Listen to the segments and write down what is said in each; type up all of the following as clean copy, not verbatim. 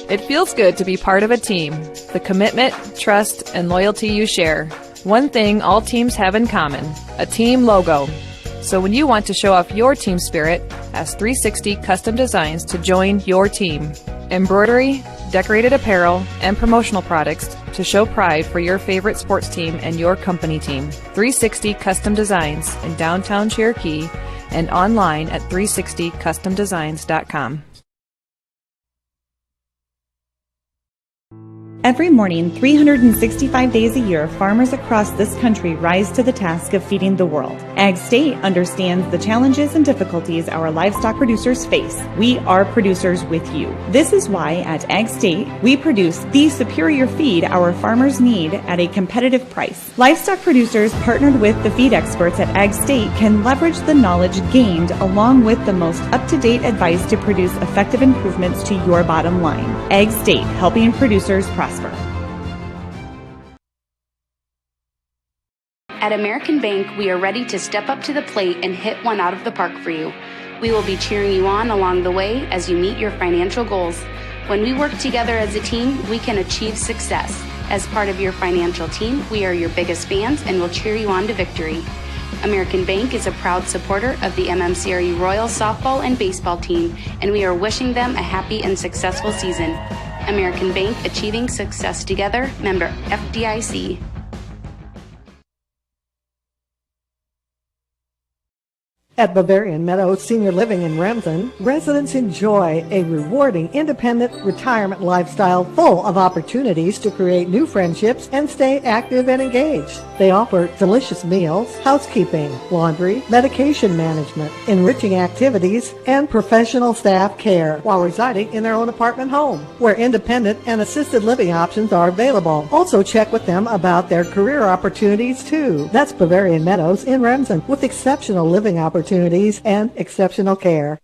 It feels good to be part of a team. The commitment, trust, and loyalty you share. One thing all teams have in common, a team logo. So when you want to show off your team spirit, ask 360 Custom Designs to join your team. Embroidery, decorated apparel, and promotional products to show pride for your favorite sports team and your company team. 360 Custom Designs in downtown Cherokee and online at 360customdesigns.com. Every morning, 365 days a year, farmers across this country rise to the task of feeding the world. Ag State understands the challenges and difficulties our livestock producers face. We are producers with you. This is why at Ag State, we produce the superior feed our farmers need at a competitive price. Livestock producers partnered with the feed experts at Ag State can leverage the knowledge gained along with the most up-to-date advice to produce effective improvements to your bottom line. Ag State, helping producers prosper. At American Bank, we are ready to step up to the plate and hit one out of the park for you. We will be cheering you on along the way as you meet your financial goals. When we work together as a team, we can achieve success. As part of your financial team, we are your biggest fans and will cheer you on to victory. American Bank is a proud supporter of the MMCRU Royals softball and baseball team, and we are wishing them a happy and successful season. American Bank, achieving success together, member FDIC. At Bavarian Meadows Senior Living in Remsen, residents enjoy a rewarding, independent retirement lifestyle full of opportunities to create new friendships and stay active and engaged. They offer delicious meals, housekeeping, laundry, medication management, enriching activities, and professional staff care while residing in their own apartment home, where independent and assisted living options are available. Also check with them about their career opportunities too. That's Bavarian Meadows in Remsen, with exceptional living opportunities and exceptional care.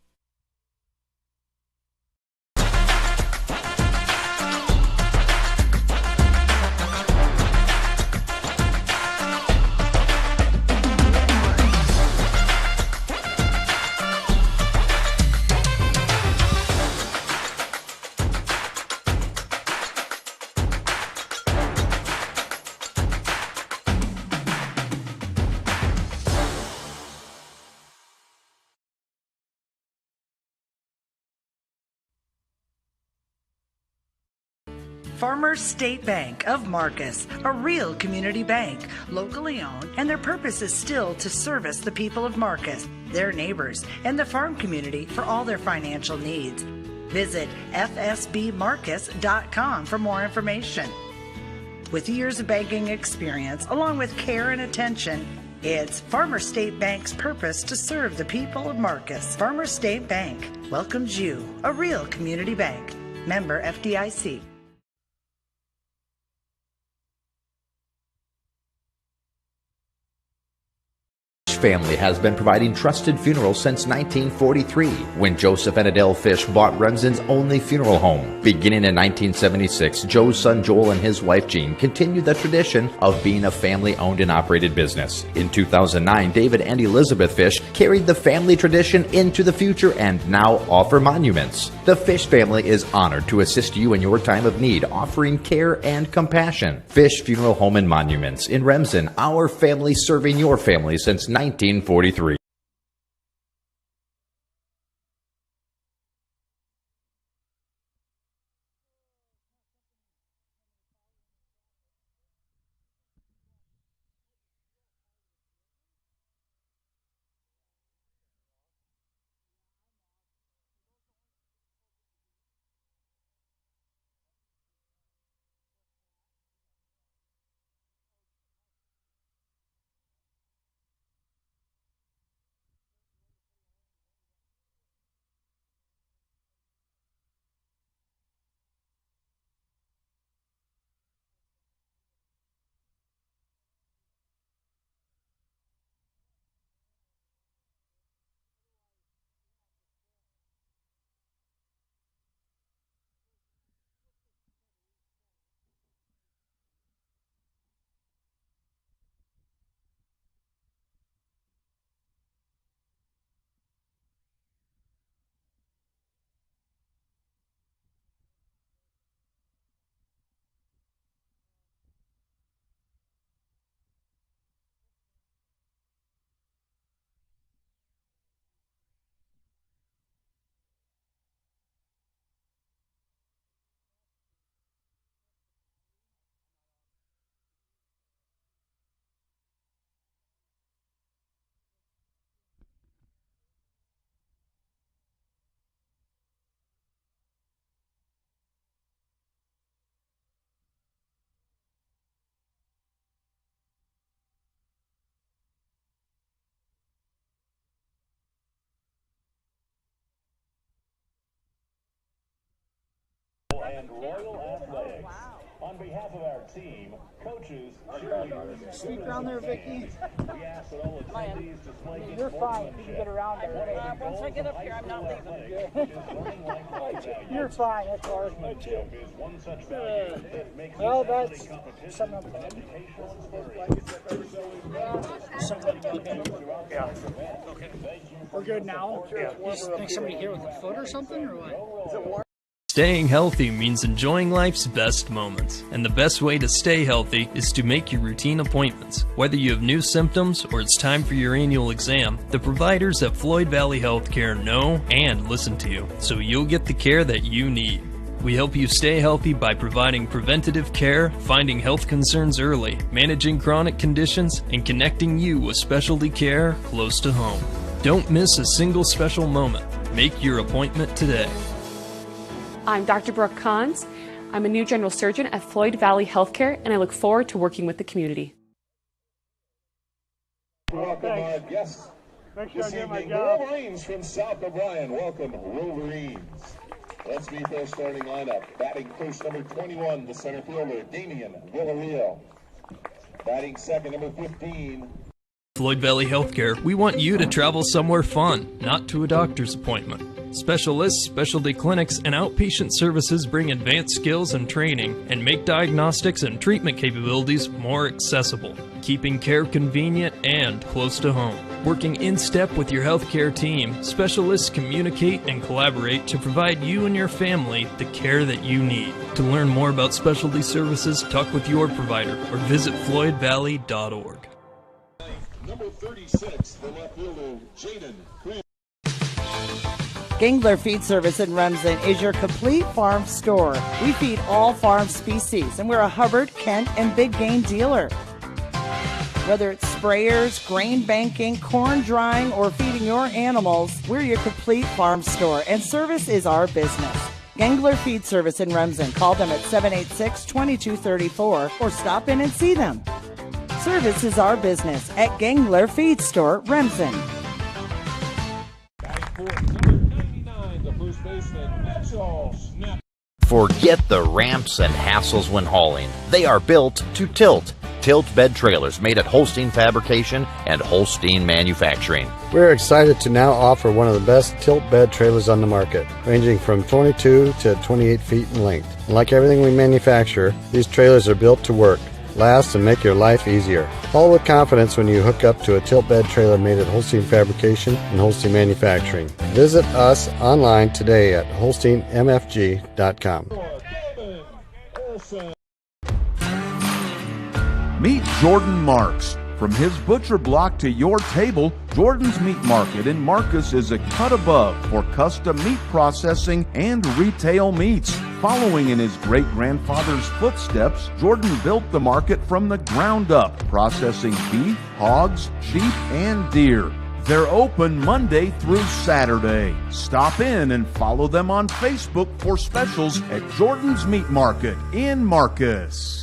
Farmers State Bank of Marcus, a real community bank, locally owned, and their purpose is still to service the people of Marcus, their neighbors, and the farm community for all their financial needs. Visit fsbmarcus.com for more information. With years of banking experience, along with care and attention, it's Farmers State Bank's purpose to serve the people of Marcus. Farmers State Bank welcomes you, a real community bank. Member FDIC. Family has been providing trusted funerals since 1943, when Joseph and Adele Fish bought Remsen's only funeral home. Beginning in 1976, Joe's son Joel and his wife Jean continued the tradition of being a family-owned and operated business. In 2009, David and Elizabeth Fish carried the family tradition into the future and now offer monuments. The Fish family is honored to assist you in your time of need, offering care and compassion. Fish Funeral Home and Monuments in Remsen, our family serving your family since 1943. and Royal Athletics. On behalf of our team, coaches, cheerleaders, sneak around there, Vicky. we ask that all attendees display You're fine if you can get around there. once I get up here, I'm not leaving. You're fine, that's all right. Is one such value that makes Well, this that's some of them. Yeah. Okay. We're good now? Yeah. You think somebody here with a foot or something, or what? Staying healthy means enjoying life's best moments, and the best way to stay healthy is to make your routine appointments. Whether you have new symptoms or it's time for your annual exam, the providers at Floyd Valley Healthcare know and listen to you, so you'll get the care that you need. We help you stay healthy by providing preventative care, finding health concerns early, managing chronic conditions, and connecting you with specialty care close to home. Don't miss a single special moment. Make your appointment today. I'm Dr. Brooke Kahns. I'm a new general surgeon at Floyd Valley Healthcare, and I look forward to working with the community. Welcome our guests this evening, the Wolverines from South O'Brien. Welcome, Wolverines. Let's meet their starting lineup. Batting first, number 21, the center fielder, Damian Villarreal. Batting second, number 15. Floyd Valley Healthcare, we want you to travel somewhere fun, not to a doctor's appointment. Specialists, specialty clinics, and outpatient services bring advanced skills and training and make diagnostics and treatment capabilities more accessible, keeping care convenient and close to home. Working in step with your healthcare team, specialists communicate and collaborate to provide you and your family the care that you need. To learn more about specialty services, talk with your provider or visit floydvalley.org. Number 36, the left fielder, Jaden Creel. Gangler Feed Service in Remsen is your complete farm store. We feed all farm species, and we're a Hubbard, Kent, and Big Game dealer. Whether it's sprayers, grain banking, corn drying, or feeding your animals, we're your complete farm store, and service is our business. Gangler Feed Service in Remsen. Call them at 786-2234 or stop in and see them. Service is our business at Gangler Feed Store, Remsen. Forget the ramps and hassles when hauling. They are built to tilt. Tilt bed trailers made at Holstein Fabrication and Holstein Manufacturing. We're excited to now offer one of the best tilt bed trailers on the market, ranging from 22 to 28 feet in length. And like everything we manufacture, these trailers are built to work, last, and make your life easier. Haul with confidence when you hook up to a tilt bed trailer made at Holstein Fabrication and Holstein Manufacturing. Visit us online today at holsteinmfg.com. Meet Jordan Marks. From his butcher block to your table, Jordan's Meat Market in Marcus is a cut above for custom meat processing and retail meats. Following in his great-grandfather's footsteps, Jordan built the market from the ground up, processing beef, hogs, sheep, and deer. They're open Monday through Saturday. Stop in and follow them on Facebook for specials at Jordan's Meat Market in Marcus.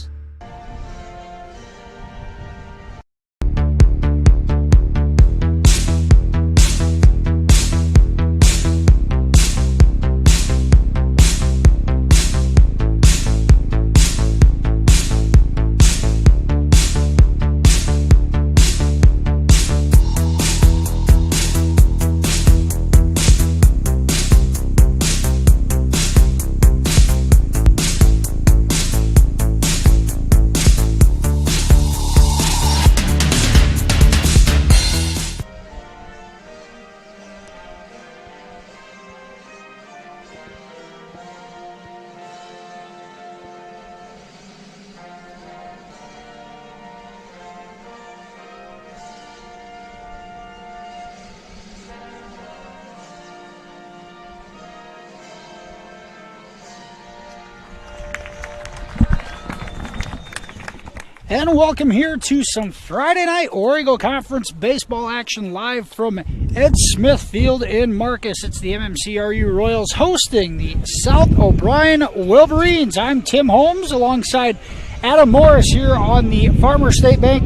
And welcome here to some Friday night Origo Conference baseball action live from Ed Smith Field in Marcus. It's the MMCRU Royals hosting the South O'Brien Wolverines. I'm Tim Holmes alongside Adam Morris here on the Farmer State Bank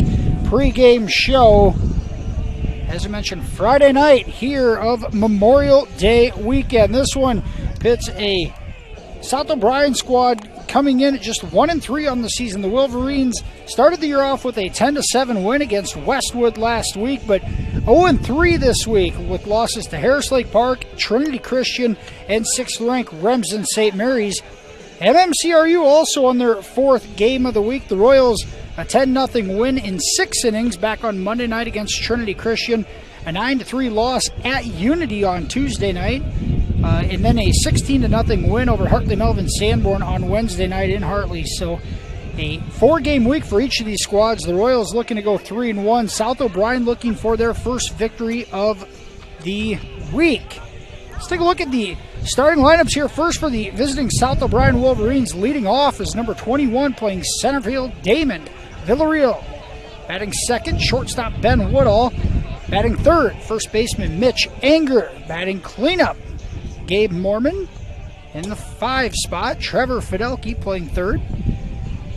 pregame show. As I mentioned, Friday night here of Memorial Day weekend. This one pits a South O'Brien squad coming in at just 1-3 on the season. The Wolverines started the year off with a 10-7 win against Westwood last week, but 0-3 this week with losses to Harris Lake Park, Trinity Christian, and 6th-ranked Remsen St. Mary's. MMCRU also on their 4th game of the week. The Royals, a 10-0 win in 6 innings back on Monday night against Trinity Christian. A 9-3 loss at Unity on Tuesday night. And then a 16-0 win over Hartley Melvin Sanborn on Wednesday night in Hartley. So a 4-game week for each of these squads. The Royals looking to go 3-1. South O'Brien looking for their first victory of the week. Let's take a look at the starting lineups here. First for the visiting South O'Brien Wolverines. Leading off is number 21 playing center field, Damon Villarreal. Batting second, shortstop Ben Woodall. Batting third, first baseman Mitch Anger. Batting cleanup, Gabe Mormon. In the 5 spot, Trevor Fidelke playing third.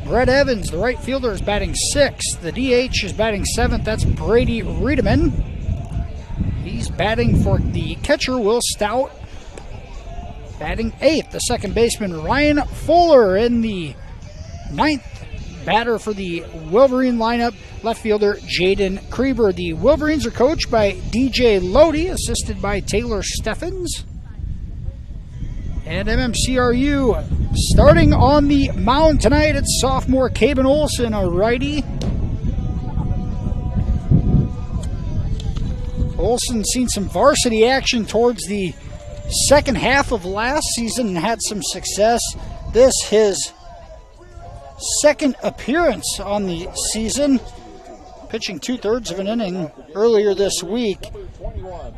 Brett Evans, the right fielder, is batting 6th. The DH is batting 7th. That's Brady Riedemann. He's batting for the catcher, Will Stout. Batting 8th, the second baseman, Ryan Fuller. In the 9th batter for the Wolverine lineup, left fielder Jaden Krieber. The Wolverines are coached by DJ Lodi, assisted by Taylor Steffens. And MMCRU starting on the mound tonight, it's sophomore Caben Olson, a righty. Olson seen some varsity action towards the second half of last season and had some success. This his second appearance on the season, pitching 2/3 of an inning earlier this week.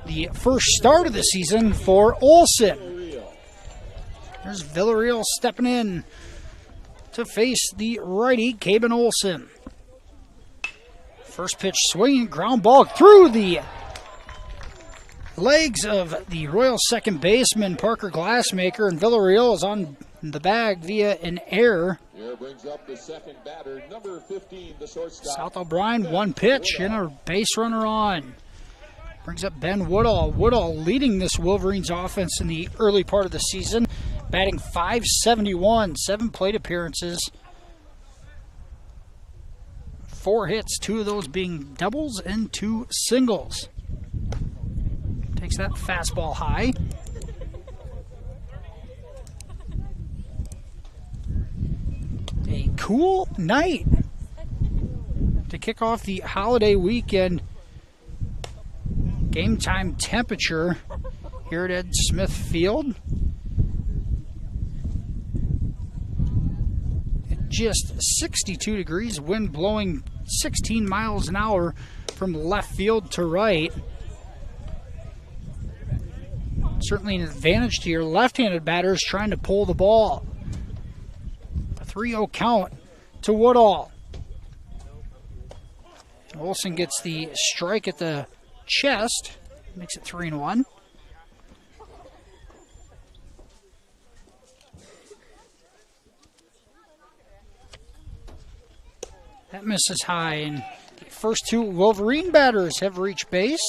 The first start of the season for Olson. There's Villarreal stepping in to face the righty, Caben Olson. First pitch swinging, ground ball through the legs of the Royal second baseman, Parker Glassmaker, and Villarreal is on the bag via an error. Here brings up the second batter, number 15, the shortstop. South O'Brien, 1 pitch and a base runner on. Brings up Ben Woodall. Woodall leading this Wolverines offense in the early part of the season. Batting .571, 7 plate appearances. 4 hits, 2 of those being doubles and 2 singles. Takes that fastball high. A cool night to kick off the holiday weekend. Game time temperature here at Ed Smith Field. Just 62 degrees, wind blowing 16 miles an hour from left field to right. Certainly an advantage to your left-handed batters trying to pull the ball. A 3-0 count to Woodall. Olson gets the strike at the chest, makes it 3-1. That misses high, and the first 2 Wolverine batters have reached base.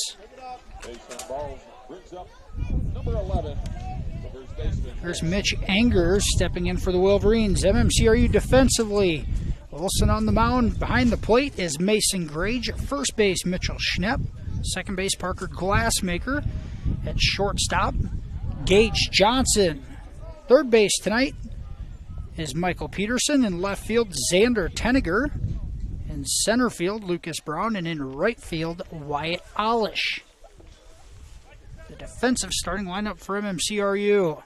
There's Mitch Anger stepping in for the Wolverines. MMCRU defensively. Olson on the mound. Behind the plate is Mason Grage. At first base, Mitchell Schnepp. Second base, Parker Glassmaker. At shortstop, Gage Johnson. Third base tonight is Michael Peterson. In left field, Xander Tenniger. In center field, Lucas Brown. And in right field, Wyatt Olish. The defensive starting lineup for MMCRU.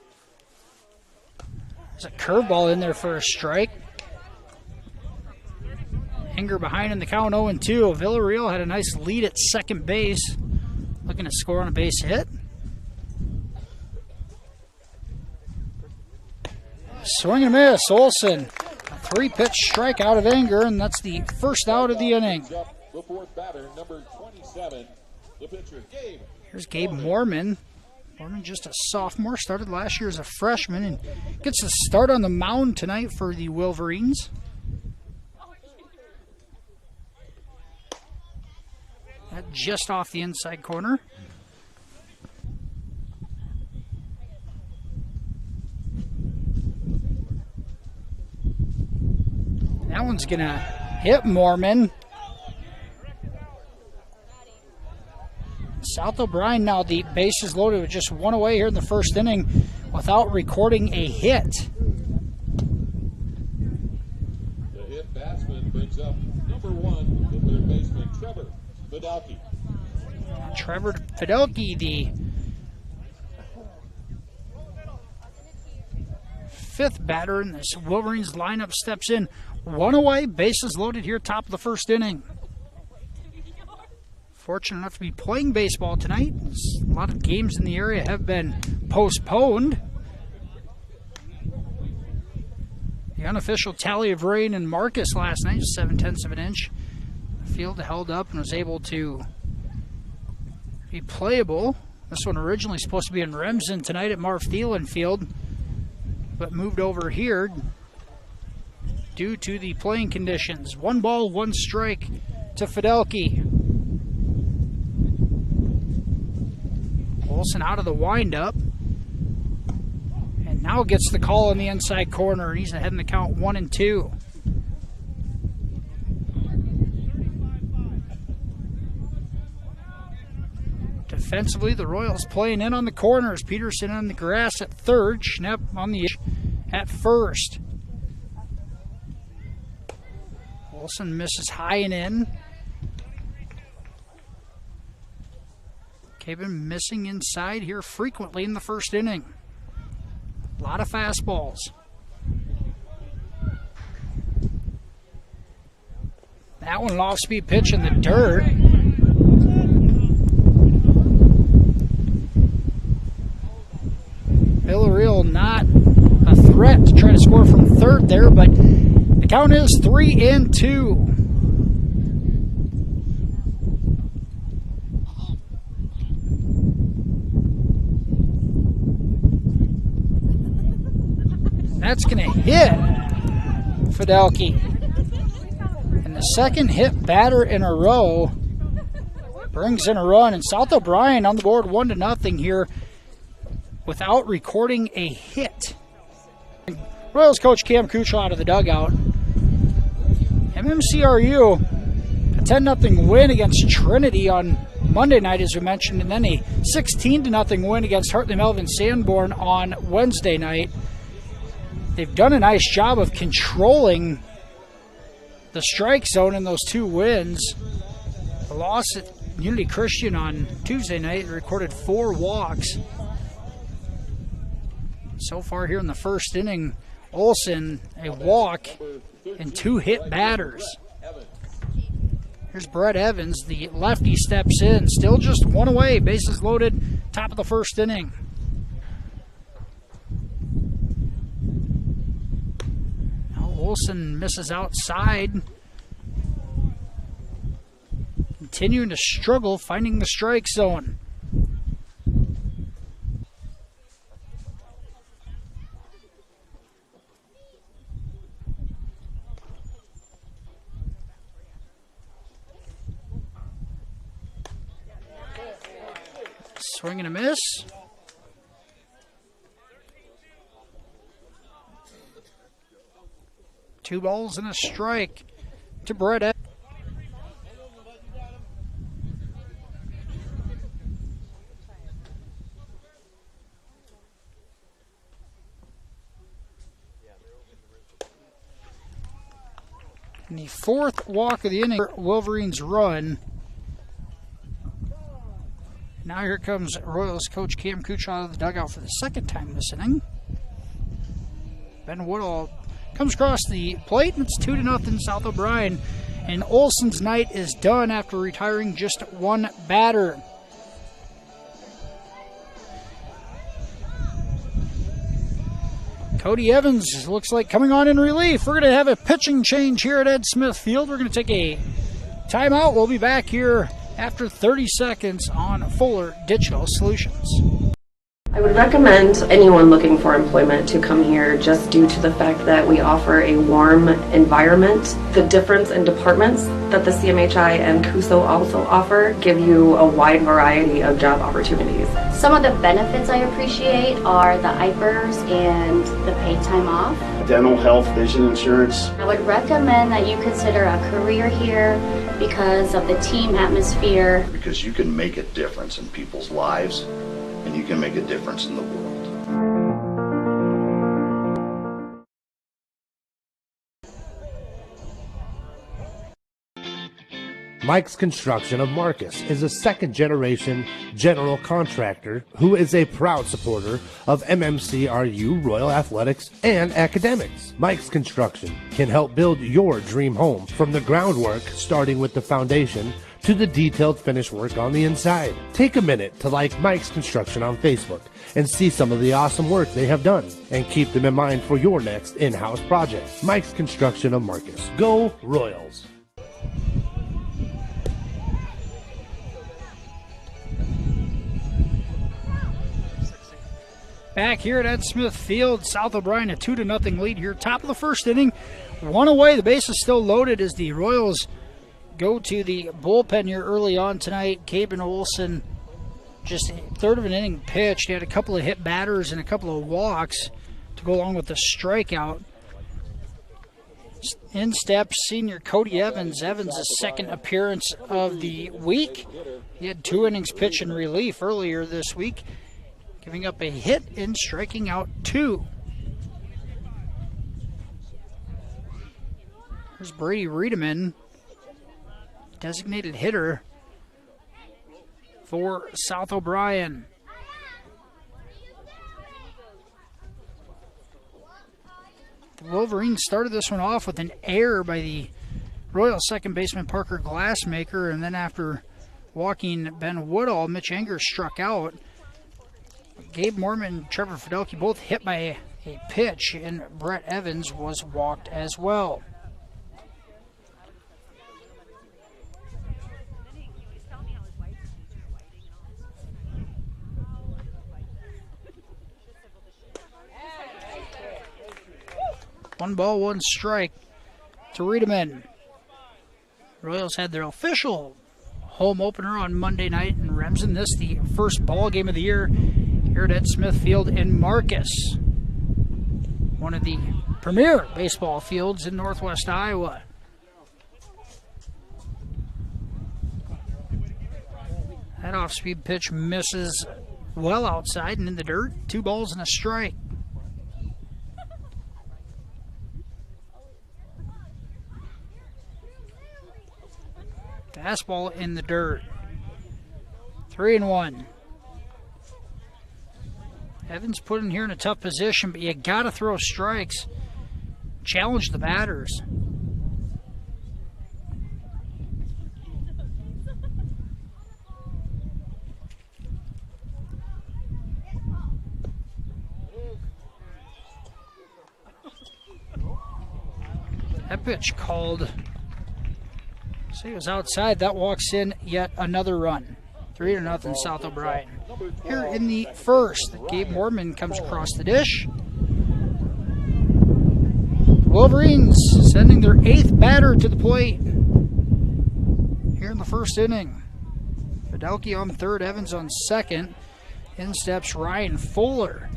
There's a curveball in there for a strike. Anger behind in the count, 0-2. Villarreal had a nice lead at second base. Looking to score on a base hit. Swing and miss. Olson. A 3-pitch strike out of Anger, and that's the first out of the inning. The fourth batter, number 27, the pitcher, Gabe. Here's Gabe Mormon. Mormon, just a sophomore, started last year as a freshman and gets a start on the mound tonight for the Wolverines. That just off the inside corner. That one's going to hit Mormon. South O'Brien now the bases loaded with just one away here in the first inning without recording a hit. The hit batsman brings up number 1, the third baseman, Trevor Fidelki. Trevor Fidelki, the fifth batter in this Wolverines lineup, steps in. One away, bases loaded here, top of the first inning. Fortunate enough to be playing baseball tonight. A lot of games in the area have been postponed. The unofficial tally of rain in Marcus last night, 7/10 of an inch. The field held up and was able to be playable. This one originally supposed to be in Remsen tonight at Marv Thielen Field, but moved over here due to the playing conditions. 1 ball, 1 strike to Fidelki. Olsen out of the windup, and now gets the call in the inside corner, and he's ahead in the count 1-2. Defensively, the Royals playing in on the corners. Peterson on the grass at third, Schnepp on the at first. Olsen misses high and in. Cabin missing inside here frequently in the first inning. A lot of fastballs. That one off-speed pitch in the dirt. Villarreal not a threat to try to score from third there, but the count is 3-2. That's going to hit Fidelki. And the second hit batter in a row brings in a run. And South O'Brien on the board 1-0 here without recording a hit. Royals coach Cam Kuchel out of the dugout. MMCRU, a 10-0 win against Trinity on Monday night, as we mentioned, and then a 16-0 win against Hartley Melvin Sanborn on Wednesday night. They've done a nice job of controlling the strike zone in those 2 wins. The loss at Unity Christian on Tuesday night recorded 4 walks. So far here in the first inning, Olsen, a walk, and 2 hit batters. Here's Brett Evans, the lefty, steps in. Still just 1 away, bases loaded, top of the first inning. Olsen misses outside. Continuing to struggle finding the strike zone. Swing and a miss. Two balls and a strike to Brett Evans. And the 4th walk of the inning, Wolverines run. Now here comes Royals coach Cam Kuchel out of the dugout for the 2nd time this inning. Ben Woodall comes across the plate, and it's 2-0 South O'Brien. And Olsen's night is done after retiring just 1 batter. Cody Evans looks like coming on in relief. We're going to have a pitching change here at Ed Smith Field. We're going to take a timeout. We'll be back here after 30 seconds on Fuller Digital Solutions. I would recommend anyone looking for employment to come here just due to the fact that we offer a warm environment. The difference in departments that the CMHI and CUSO also offer give you a wide variety of job opportunities. Some of the benefits I appreciate are the IPERS and the paid time off. Dental, health, vision insurance. I would recommend that you consider a career here because of the team atmosphere. Because you can make a difference in people's lives and you can make a difference in the world. Mike's Construction of Marcus is a second-generation general contractor who is a proud supporter of MMCRU Royal Athletics and academics. Mike's Construction can help build your dream home from the groundwork, starting with the foundation, to the detailed finish work on the inside. Take a minute to like Mike's Construction on Facebook and see some of the awesome work they have done, and keep them in mind for your next in-house project. Mike's Construction of Marcus. Go Royals! Back here at Ed Smith Field, South O'Brien a 2-0 lead here. Top of the first inning, one away. The base is still loaded as the Royals go to the bullpen here early on tonight. Caben Olson, just third of an inning pitched. He had a couple of hit batters and a couple of walks to go along with the strikeout. In steps senior Cody Evans. Evans' second appearance of the week. He had 2 innings pitch in relief earlier this week, giving up a hit and striking out 2. Here's Brady Riedemann, designated hitter for South O'Brien. The Wolverines started this one off with an error by the Royal second baseman Parker Glassmaker, and then after walking Ben Woodall, Mitch Anger struck out. Gabe Mormon and Trevor Fidelki both hit by a pitch, and Brett Evans was walked as well. One ball, one strike to Riedemann. Royals had their official home opener on Monday night in Remsen. This the first ball game of the year here at Ed Smith Field in Marcus, one of the premier baseball fields in northwest Iowa. That off-speed pitch misses well outside and in the dirt. 2 balls and a strike. Fastball in the dirt. 3-1. Evans put in here in a tough position, but you got to throw strikes. Challenge the batters. That pitch called. So he was outside. That walks in yet another run. 3-0 South O'Brien. Here in the first, Gabe Mormon comes across the dish. Wolverines sending their 8th batter to the plate here in the first inning. Fidelki on third, Evans on second. In steps Ryan Fuller.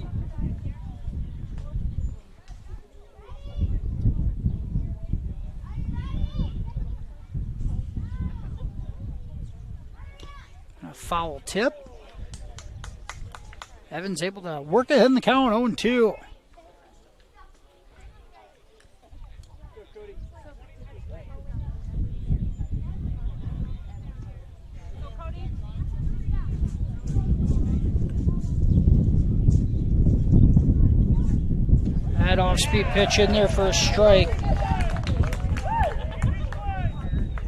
A foul tip. Evans able to work ahead in the count, 0-2. That off-speed pitch in there for a strike.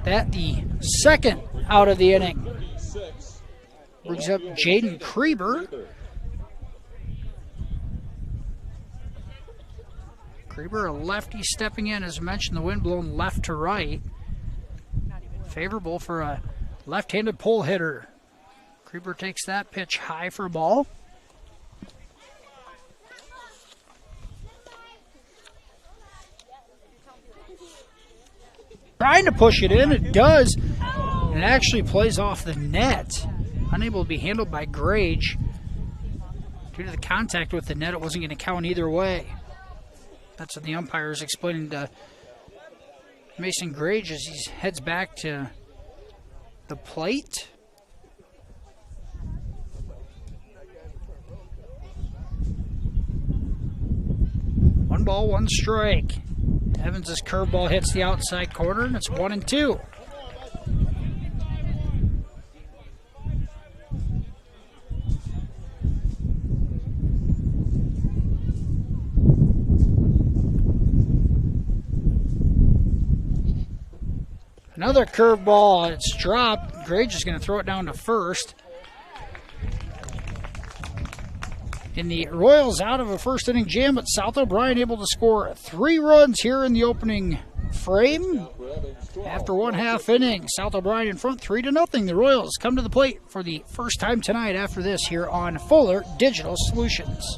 That the second out of the inning. Brings up Jaden Kreber. Kreber, a lefty stepping in. As mentioned, the wind blown left to right. Favorable for a left-handed pull hitter. Kreber takes that pitch high for a ball. trying to push it in. It does. And it actually plays off the net. Unable to be handled by Grage. Due to the contact with the net, it wasn't going to count either way. That's what the umpire is explaining to Mason Grage as he heads back to the plate. One ball, one strike. Evans' curveball hits the outside corner, and it's 1-2. Another curveball, it's dropped. Grage is going to throw it down to first. And the Royals out of a first inning jam, but South O'Brien able to score 3 runs here in the opening frame. After 1/2 inning, South O'Brien in front 3-0. The Royals come to the plate for the first time tonight after this here on Fuller Digital Solutions.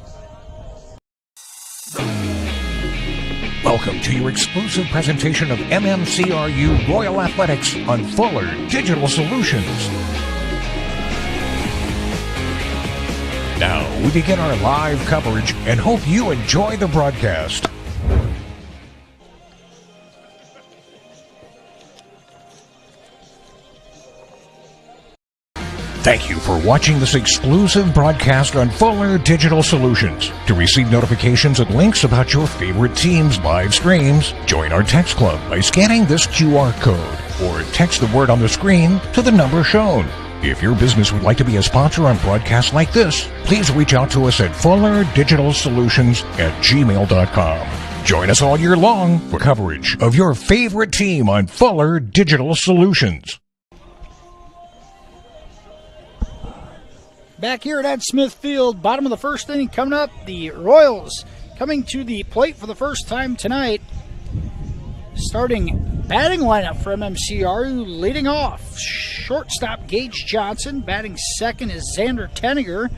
Welcome to your exclusive presentation of MMCRU Royal Athletics on Fuller Digital Solutions. Now we begin our live coverage and hope you enjoy the broadcast. Thank you for watching this exclusive broadcast on Fuller Digital Solutions. To receive notifications and links about your favorite team's live streams, join our text club by scanning this QR code or text the word on the screen to the number shown. If your business would like to be a sponsor on broadcasts like this, please reach out to us at fullerdigitalsolutions@gmail.com. Join us all year long for coverage of your favorite team on Fuller Digital Solutions. Back here at Ed Smith Field, bottom of the first inning coming up. The Royals coming to the plate for the first time tonight. Starting batting lineup for MMCRU, leading off. Shortstop Gage Johnson. Batting second is Xander Tenniger.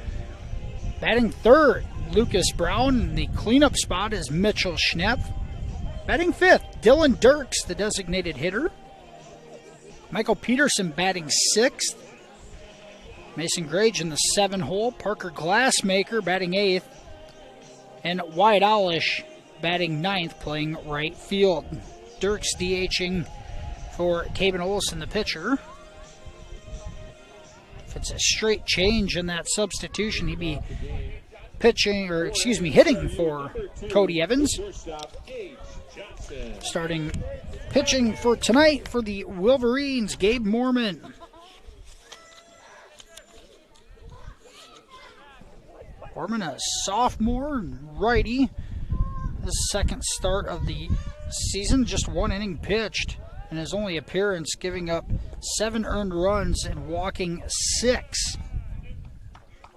Batting third, Lucas Brown. The cleanup spot is Mitchell Schnepp. Batting fifth, Dylan Dirks, the designated hitter. Michael Peterson batting sixth. Mason Grage in the 7-hole. Parker Glassmaker batting 8th. And Wyatt Owlish batting 9th, playing right field. Dirks DHing for Caben Olson, the pitcher. If it's a straight change in that substitution, he'd be hitting for Cody Evans. Starting pitching for tonight for the Wolverines, Gabe Mormon. Mormon, a sophomore and righty. His second start of the season, just 1 inning pitched in his only appearance, giving up 7 earned runs and walking 6.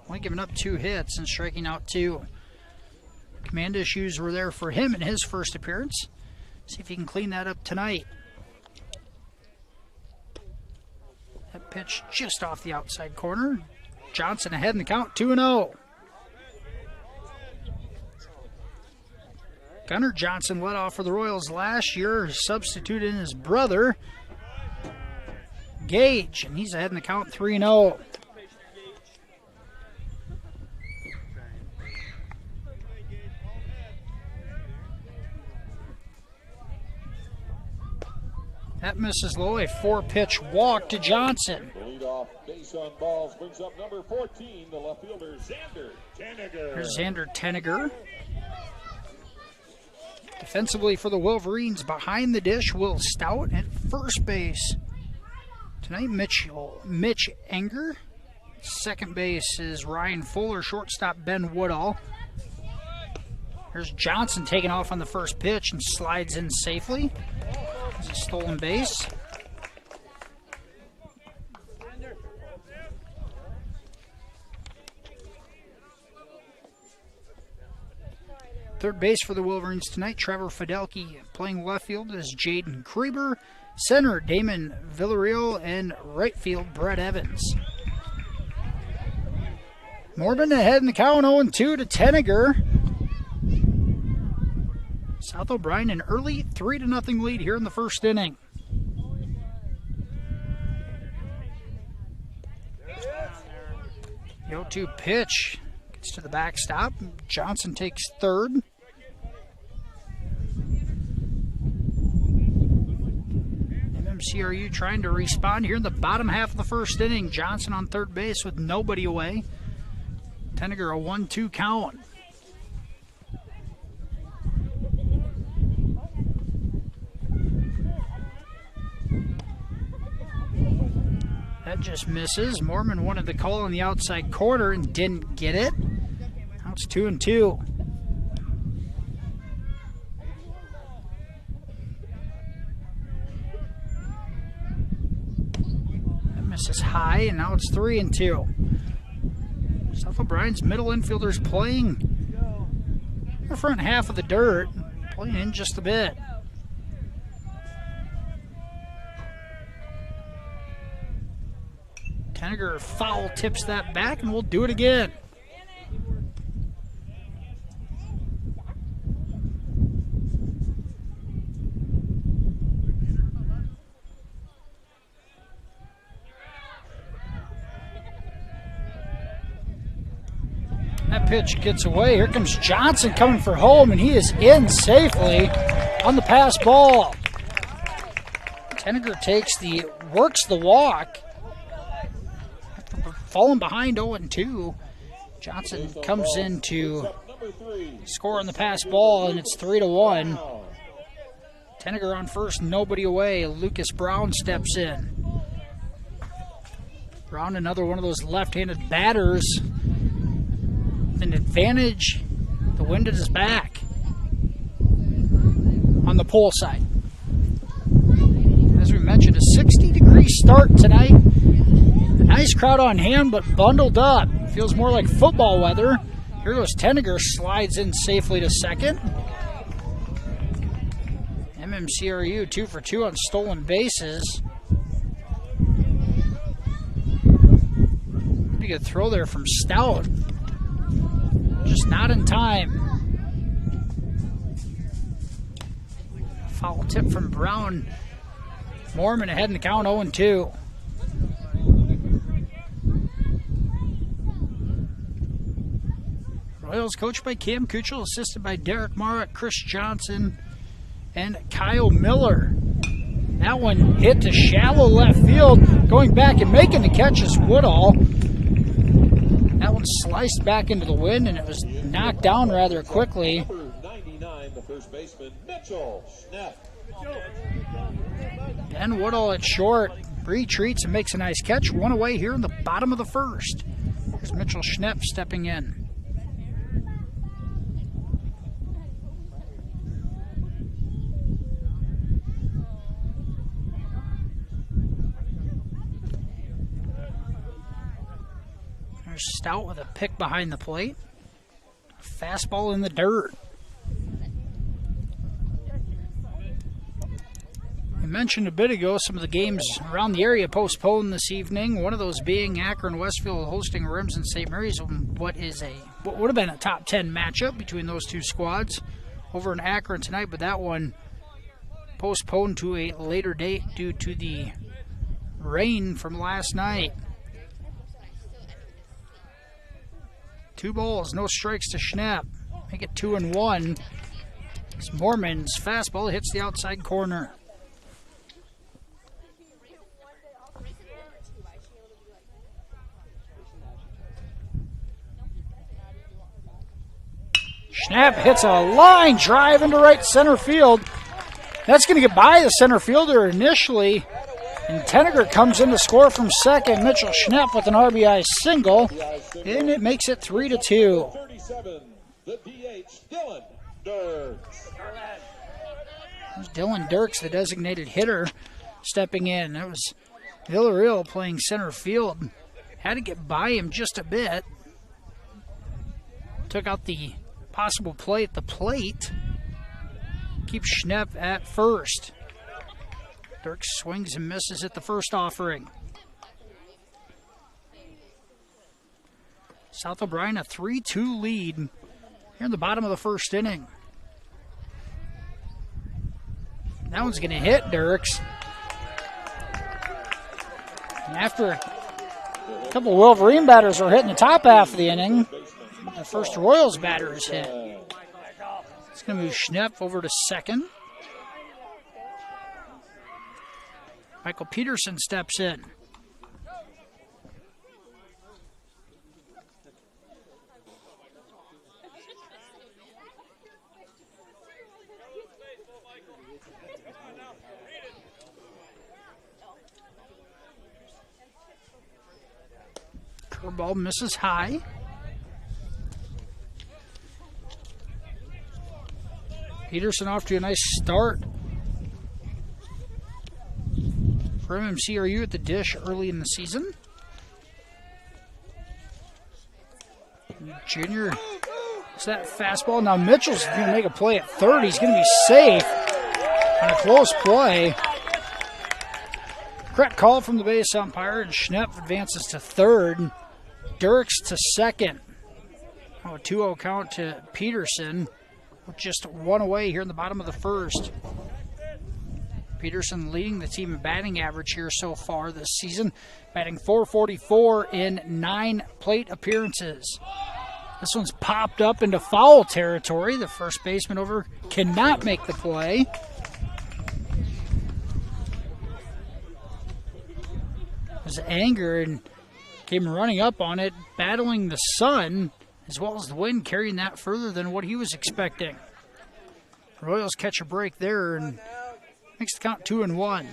Only giving up 2 hits and striking out 2. Command issues were there for him in his first appearance. See if he can clean that up tonight. That pitch just off the outside corner. Johnson ahead in the count, 2-0. Gunnar Johnson led off for the Royals last year, substituted in his brother, Gage, and he's ahead in the count, 3-0. That misses low, a 4-pitch walk to Johnson. Lead off base on balls brings up number 14, the left fielder, Xander Tenniger. Here's Xander Tenniger. Defensively for the Wolverines, behind the dish, Will Stout at first base. Tonight, Mitch Enger. Second base is Ryan Fuller, shortstop Ben Woodall. Here's Johnson taking off on the first pitch and slides in safely. It's a stolen base. Third base for the Wolverines tonight, Trevor Fidelke. Playing left field is Jaden Kreber. Center, Damon Villarreal. And right field, Brett Evans. Mormon ahead in the count, 0-2 to Tenniger. South O'Brien an early 3-0 lead here in the first inning. The 0-2 pitch gets to the backstop. Johnson takes third. MMCRU trying to respond here in the bottom half of the first inning. Johnson on third base with nobody away. Tenniger a 1-2 count. That just misses. Mormon wanted the call on the outside corner and didn't get it. Now it's 2-2. That misses high, and now it's 3-2. South O'Brien's middle infielders playing the front half of the dirt, playing in just a bit. Tenniger foul tips that back, and we'll do it again. That pitch gets away. Here comes Johnson coming for home, and he is in safely on the pass ball. Tenniger works the walk. Falling behind 0-2. Johnson comes in to score on the pass ball, and it's 3-1. Tenniger on first, nobody away. Lucas Brown steps in. Brown, another one of those left-handed batters. An advantage. The wind at his back on the pole side. As we mentioned, a 60-degree start tonight. Nice crowd on hand, but bundled up. Feels more like football weather. Here goes Tenniger, slides in safely to second. MMCRU 2 for 2 on stolen bases. Pretty good throw there from Stout. Just not in time. Foul tip from Brown. Mormon ahead in the count 0-2. Royals coached by Cam Kuchel, assisted by Derek Marek, Chris Johnson, and Kyle Miller. That one hit to shallow left field. Going back and making the catch is Woodall. That one sliced back into the wind, and it was knocked down rather quickly. Number 99, the first baseman, Mitchell Schnepp. Ben Woodall at short retreats and makes a nice catch. One away here in the bottom of the first. Here's Mitchell Schnepp stepping in. Stout with a pick behind the plate. Fastball in the dirt. We mentioned a bit ago some of the games around the area postponed this evening. One of those being Akron-Westfield hosting Remsen-St. Mary's. What would have been a top 10 matchup between those two squads over in Akron tonight, but that one postponed to a later date due to the rain from last night. 2 balls, no strikes to Schnepp. Make it 2-1. As Mormon's fastball hits the outside corner. Schnepp hits a line drive into right center field. That's going to get by the center fielder initially. And Tenniger comes in to score from second. Mitchell Schnepp with an RBI single. And it makes it 3-2. 37, the DH, Dylan Dirks. Dylan Dirks, the designated hitter, stepping in. That was Villarreal playing center field. Had to get by him just a bit. Took out the possible play at the plate. Keeps Schnepp at first. Dirks swings and misses at the first offering. South O'Brien a 3-2 lead here in the bottom of the first inning. That one's going to hit Dirks. And after a couple Wolverine batters are hitting the top half of the inning. The first Royals batter is hit. It's going to move Schnepp over to second. Michael Peterson steps in. Curveball misses high. Peterson off to a nice start for MMCRU at the dish early in the season. Junior, it's that fastball. Now Mitchell's going to make a play at third. He's going to be safe on a close play. Correct call from the base umpire, and Schnepp advances to third. Dirks to second. Oh, a 2-0 count to Peterson with just one away here in the bottom of the first. Peterson leading the team in batting average here so far this season, batting .444 in 9 plate appearances. This one's popped up into foul territory. The first baseman over cannot make the play. There's anger and came running up on it, battling the sun, as well as the wind, carrying that further than what he was expecting. Royals catch a break there and makes the count 2-1.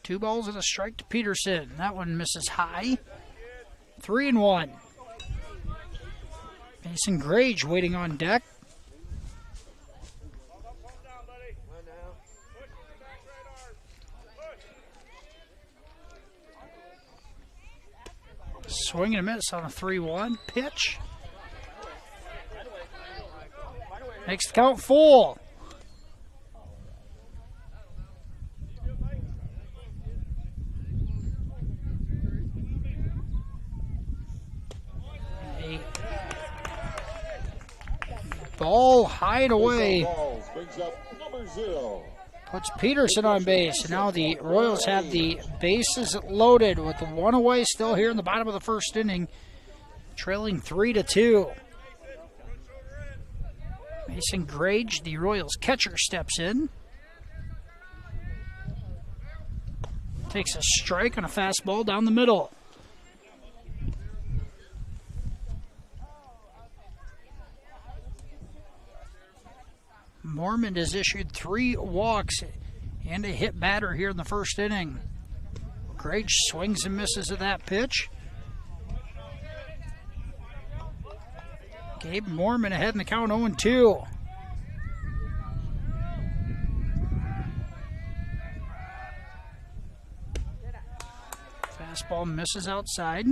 Two balls and a strike to Peterson. That one misses high. 3-1. Mason Grage waiting on deck. Swing and a miss on a 3-1 pitch. Makes the count full. Ball high and away. Puts Peterson on base. And now the Royals have the bases loaded with one away still here in the bottom of the first inning. Trailing 3-2. Mason Grage, the Royals catcher, steps in. Takes a strike on a fastball down the middle. Mormon has issued 3 walks and a hit batter here in the first inning. Grage swings and misses at that pitch. Gabe Mormon ahead in the count 0-2. Fastball misses outside.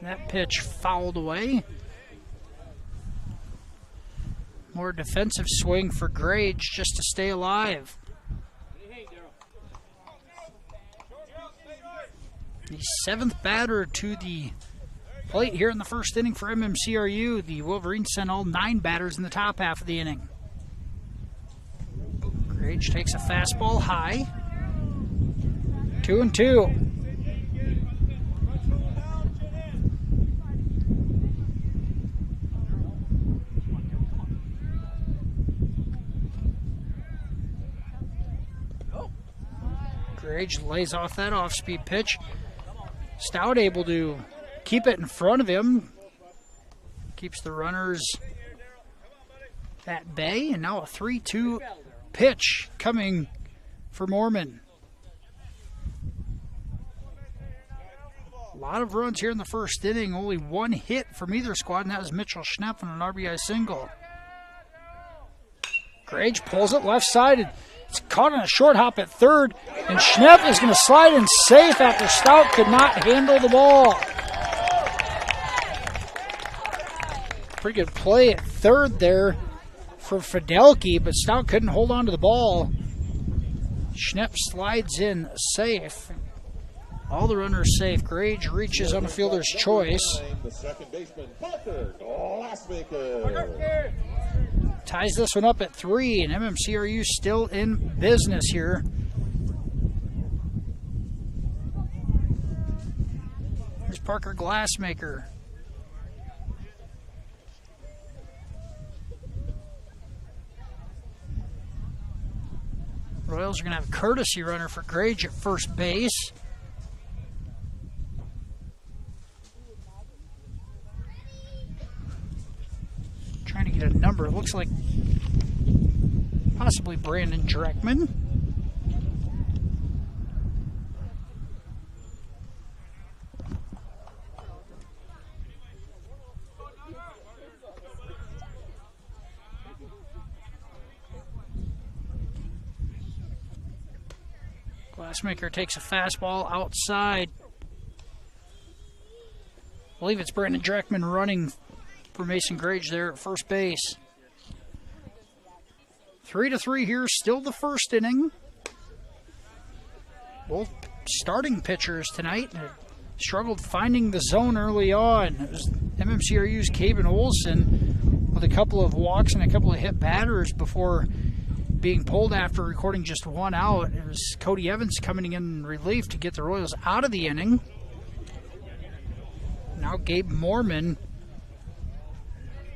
That pitch fouled away. More defensive swing for Grage just to stay alive. The 7th batter to the plate here in the first inning for MMCRU. The Wolverines sent all 9 batters in the top half of the inning. Grage takes a fastball high. 2-2. Grage lays off that off-speed pitch. Stout able to keep it in front of him. Keeps the runners at bay. And now a 3-2 pitch coming for Mormon. A lot of runs here in the first inning. Only 1 hit from either squad, and that was Mitchell Schnepp on an RBI single. Grage pulls it left side. It's caught on a short hop at third, and Schnepp is going to slide in safe after Stout could not handle the ball. Pretty good play at third there for Fidelki, but Stout couldn't hold on to the ball. Schnepp slides in safe. All the runners safe. Grage reaches on the fielder's choice. The second baseman, Parker Glassmaker. Ties this one up at 3, and MMCRU still in business here. Here's Parker Glassmaker. Royals are going to have a courtesy runner for Grage at first base. Trying to get a number. It looks like possibly Brandon Dreckman. Glassmaker takes a fastball outside. I believe it's Brandon Dreckman running for Mason Grage there at first base. 3-3 here, still the first inning. Both starting pitchers tonight struggled finding the zone early on. It was MMCRU's Caben Olsen with a couple of walks and a couple of hit batters before being pulled after recording just one out. It was Cody Evans coming in relief to get the Royals out of the inning. Now Gabe Mormon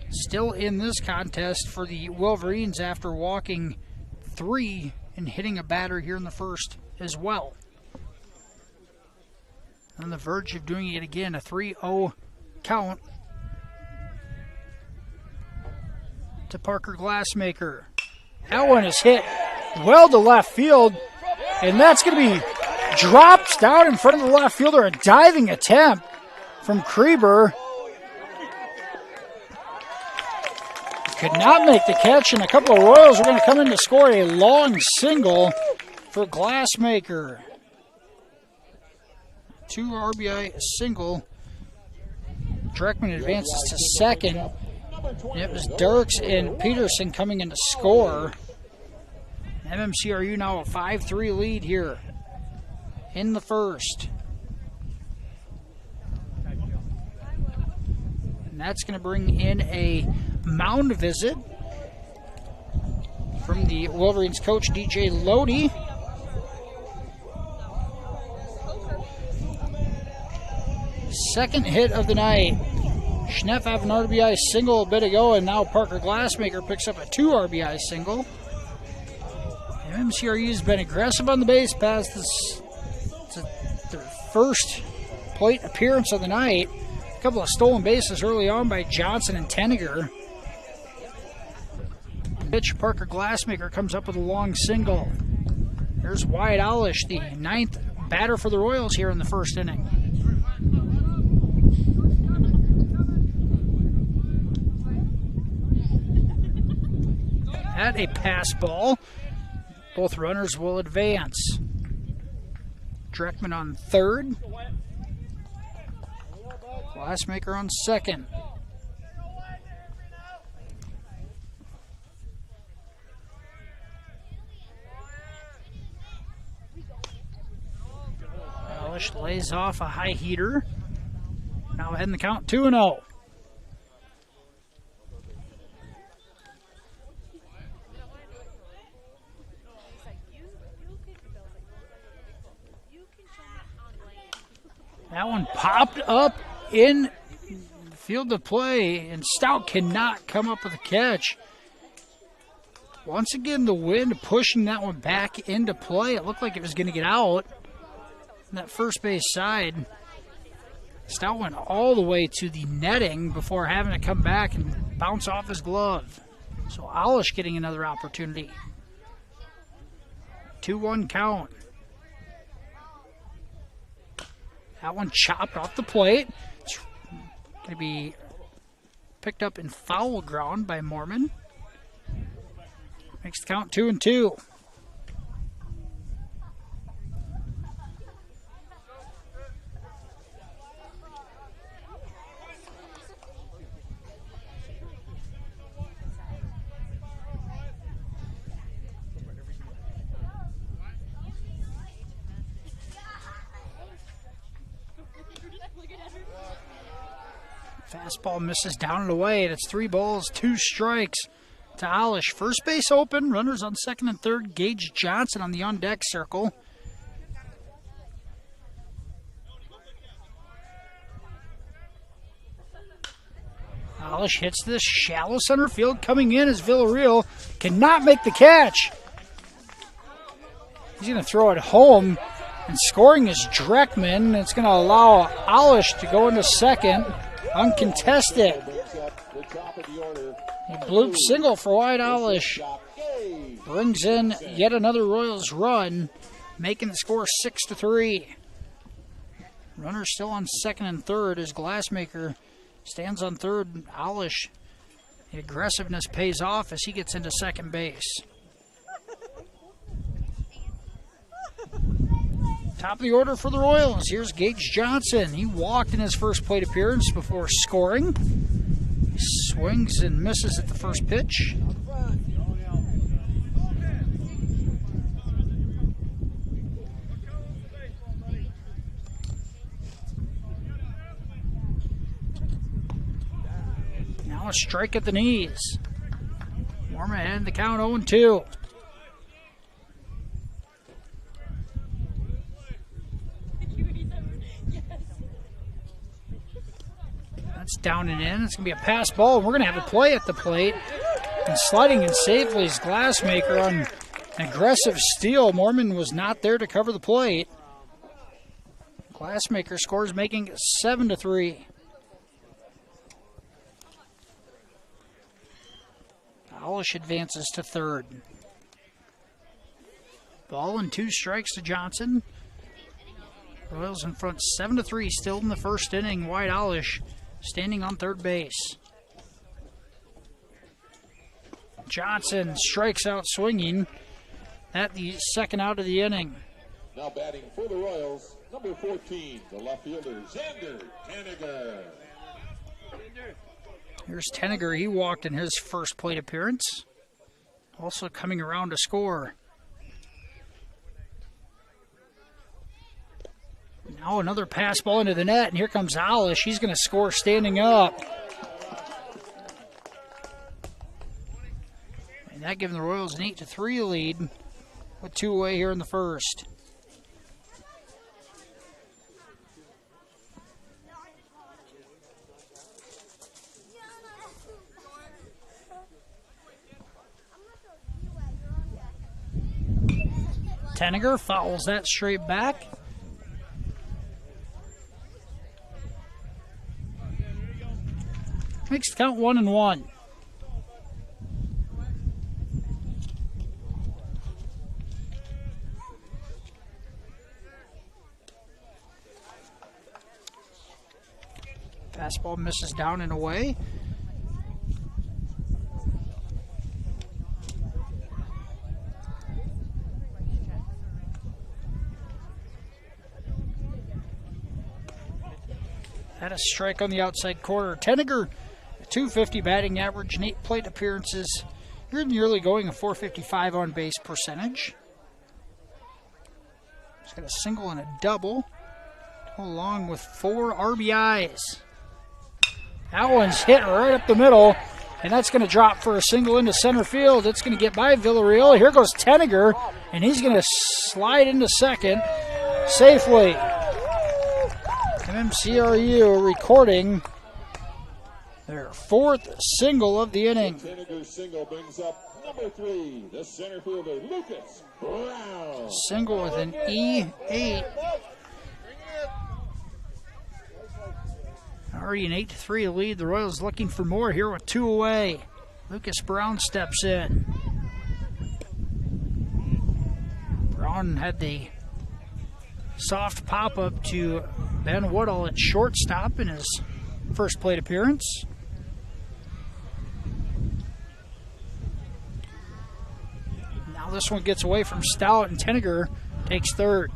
still in this contest for the Wolverines after walking 3 and hitting a batter here in the first as well. On the verge of doing it again, a 3-0 count to Parker Glassmaker. That one is hit well to left field, and that's going to be dropped down in front of the left fielder. A diving attempt from Krieber. Could not make the catch, and a couple of Royals are going to come in to score a long single for Glassmaker. 2 RBI single. Dreckman advances to second. And it was Dirks and Peterson coming in to score. MMCRU now a 5-3 lead here in the first. And that's going to bring in a mound visit from the Wolverines coach, DJ Lodi. Second hit of the night. Schnepp have an RBI single a bit ago, and now Parker Glassmaker picks up a 2 RBI single. MMCRU's been aggressive on the base pass. This is their first plate appearance of the night. A couple of stolen bases early on by Johnson and Tenniger. Pitch, Parker Glassmaker comes up with a long single. Here's Wyatt Olish, the 9th batter for the Royals here in the first inning. At a pass ball, both runners will advance. Dreckman on third. Glassmaker on second. Elish lays off a high heater. Now ahead in the count, 2-0. That one popped up in field of play, and Stout cannot come up with a catch. Once again, the wind pushing that one back into play. It looked like it was going to get out on that first base side. Stout went all the way to the netting before having to come back and bounce off his glove. So Olish getting another opportunity. 2-1 count. That one chopped off the plate. It's going to be picked up in foul ground by Mormon. Makes the count 2-2. Fastball misses down and away, and it's 3 balls, 2 strikes to Olish. First base open, runners on second and third. Gage Johnson on the on-deck circle. Olish hits this shallow center field. Coming in is Villarreal. Cannot make the catch. He's going to throw it home, and scoring is Dreckman. It's going to allow Olish to go into second. Uncontested. A bloop single for Wyatt Olish. Brings in yet another Royals run, making the score 6-3. Runner still on second and third as Glassmaker stands on third. Olish, the aggressiveness pays off as he gets into second base. Top of the order for the Royals. Here's Gage Johnson. He walked in his first plate appearance before scoring. He swings and misses at the first pitch. Now a strike at the knees. Warm ahead in the count 0-2. That's down and in. It's going to be a pass ball. We're going to have a play at the plate. And sliding in safely is Glassmaker on an aggressive steal. Mormon was not there to cover the plate. Glassmaker scores, making it 7-3. Olish advances to third. Ball and 2 strikes to Johnson. Royals in front 7-3, still in the first inning. Wyatt Olish standing on third base. Johnson strikes out swinging at the second out of the inning. Now batting for the Royals, number 14, the left fielder, Xander Henniger. Here's Henniger. He walked in his first plate appearance. Also coming around to score. Now another pass ball into the net, and here comes Olish. He's going to score standing up. And that giving the Royals an 8-3 lead with 2 away here in the first. Henniger fouls that straight back. Makes the count 1-1. Fastball misses down and away. Had a strike on the outside corner. Henniger, .250 batting average and 8 plate appearances. Here in the early going, a .455 on base percentage. He's got a single and a double, along with 4 RBIs. That one's hit right up the middle, and that's going to drop for a single into center field. It's going to get by Villarreal. Here goes Henniger, and he's going to slide into second safely. MMCRU recording their 4th single of the inning. Henniger's single brings up number 3, the center fielder, Lucas Brown. Single with an E8. Already an 8-3 lead. The Royals looking for more here with 2 away. Lucas Brown steps in. Brown had the soft pop-up to Ben Woodall at shortstop in his first plate appearance. This one gets away from Stout, and Tenniger takes third.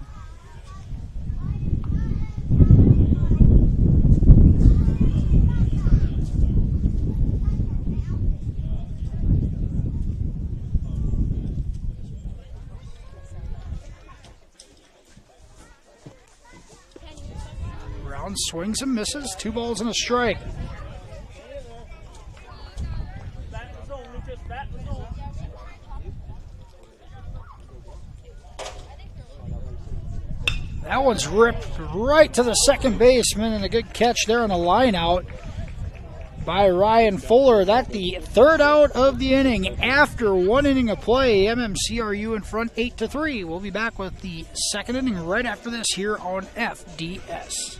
Brown swings and misses. 2 balls and a strike. That one's ripped right to the second baseman, and a good catch there on a line out by Ryan Fuller. That's the third out of the inning. After 1 inning of play, MMCRU in front 8-3. We'll be back with the second inning right after this here on FDS.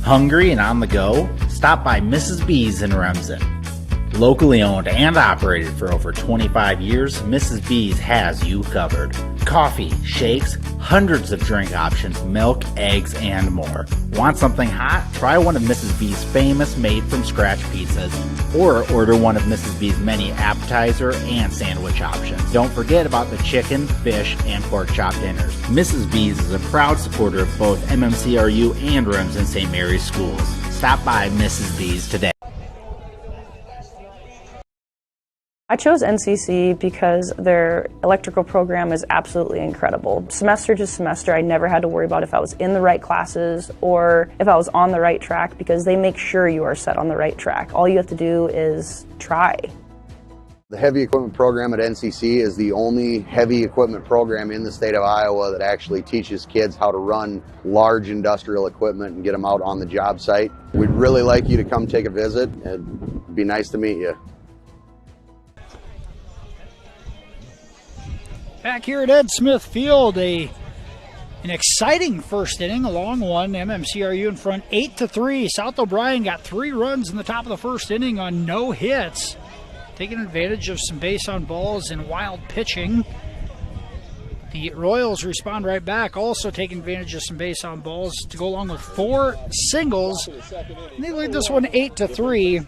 Hungry and on the go? Stop by Mrs. B's in Remsen. Locally owned and operated for over 25 years, Mrs. B's has you covered. Coffee, shakes, hundreds of drink options, milk, eggs, and more. Want something hot? Try one of Mrs. B's famous made-from-scratch pizzas, or order one of Mrs. B's many appetizer and sandwich options. Don't forget about the chicken, fish, and pork chop dinners. Mrs. B's is a proud supporter of both MMCRU and Remsen St. Mary's schools. Stop by Mrs. B's today. I chose NCC because their electrical program is absolutely incredible. Semester to semester, I never had to worry about if I was in the right classes or if I was on the right track, because they make sure you are set on the right track. All you have to do is try. The heavy equipment program at NCC is the only heavy equipment program in the state of Iowa that actually teaches kids how to run large industrial equipment and get them out on the job site. We'd really like you to come take a visit. It'd be nice to meet you. Back here at Ed Smith Field, an exciting first inning, a long one. MMCRU in front 8-3. South O'Brien got 3 runs in the top of the first inning on no hits, taking advantage of some base on balls and wild pitching. The Royals respond right back, also taking advantage of some base on balls to go along with 4 singles. And they lead this one 8-3.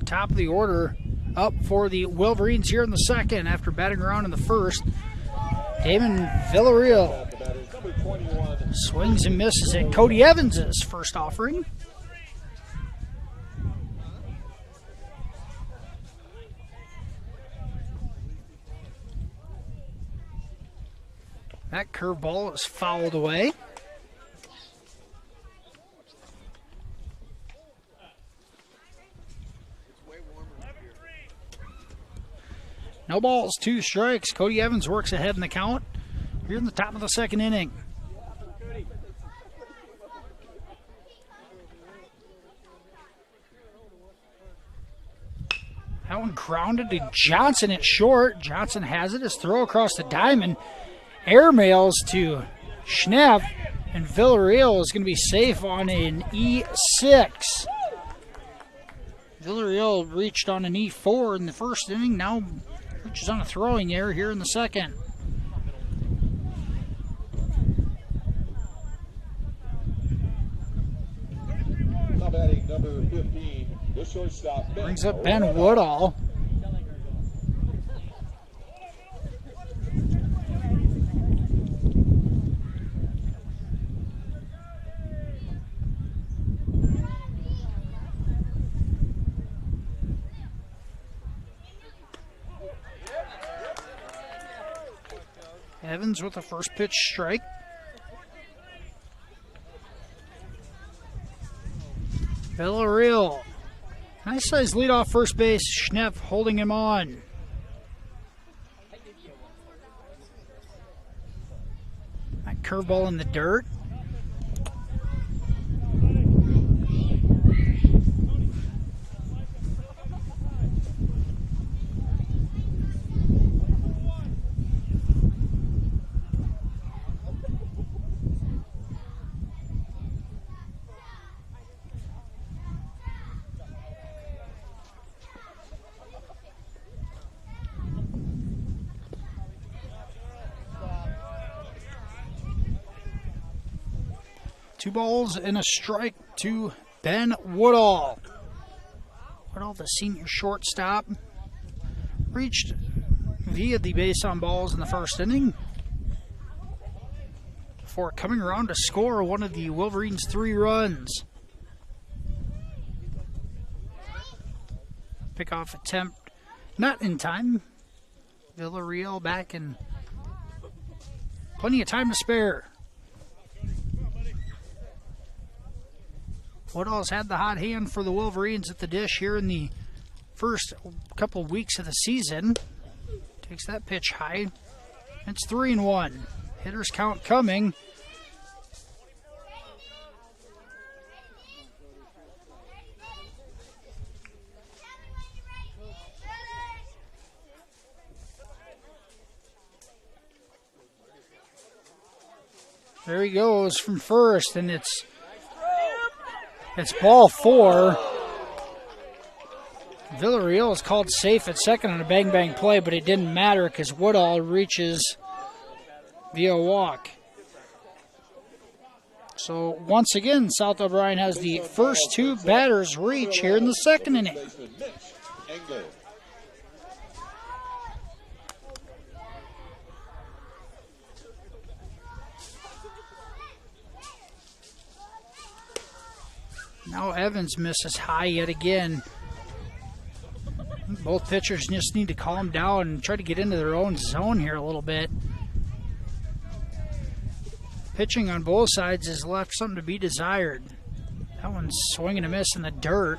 Top of the order up for the Wolverines here in the second after batting around in the first. Damon Villarreal swings and misses at Cody Evans' first offering. That curveball is fouled away. No balls, 2 strikes. Cody Evans works ahead in the count here in the top of the second inning. That one grounded to Johnson at short. Johnson has it. His throw across the diamond. Airmails to Schnepp, and Villarreal is going to be safe on an E6. Villarreal reached on an E4 in the first inning. Now reaches on a throwing error here in the second. Now batting number 15, the shortstop. Brings up Ben Woodall. Evans with a first pitch strike. Villarreal. Nice size leadoff first base. Schnepp holding him on. That curveball in the dirt. Two balls and a strike to Ben Woodall. Woodall, the senior shortstop, reached via the base on balls in the first inning before coming around to score one of the Wolverines' 3 runs. Pickoff attempt not in time. Villarreal back in plenty of time to spare. Woodall's had the hot hand for the Wolverines at the dish here in the first couple weeks of the season. Takes that pitch high. It's 3-1. Hitters count coming. There he goes from first, and it's ball 4. Villarreal is called safe at second on a bang-bang play, but it didn't matter because Woodall reaches via walk. So once again, South O'Brien has the first 2 batters reach here in the second inning. Now Evans misses high yet again. Both pitchers just need to calm down and try to get into their own zone here a little bit. Pitching on both sides has left something to be desired. That one's swinging a miss in the dirt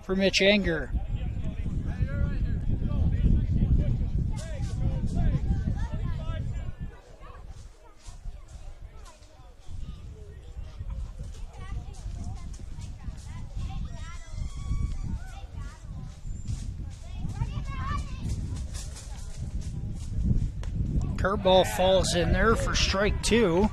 for Mitch Anger. Curveball falls in there for strike 2.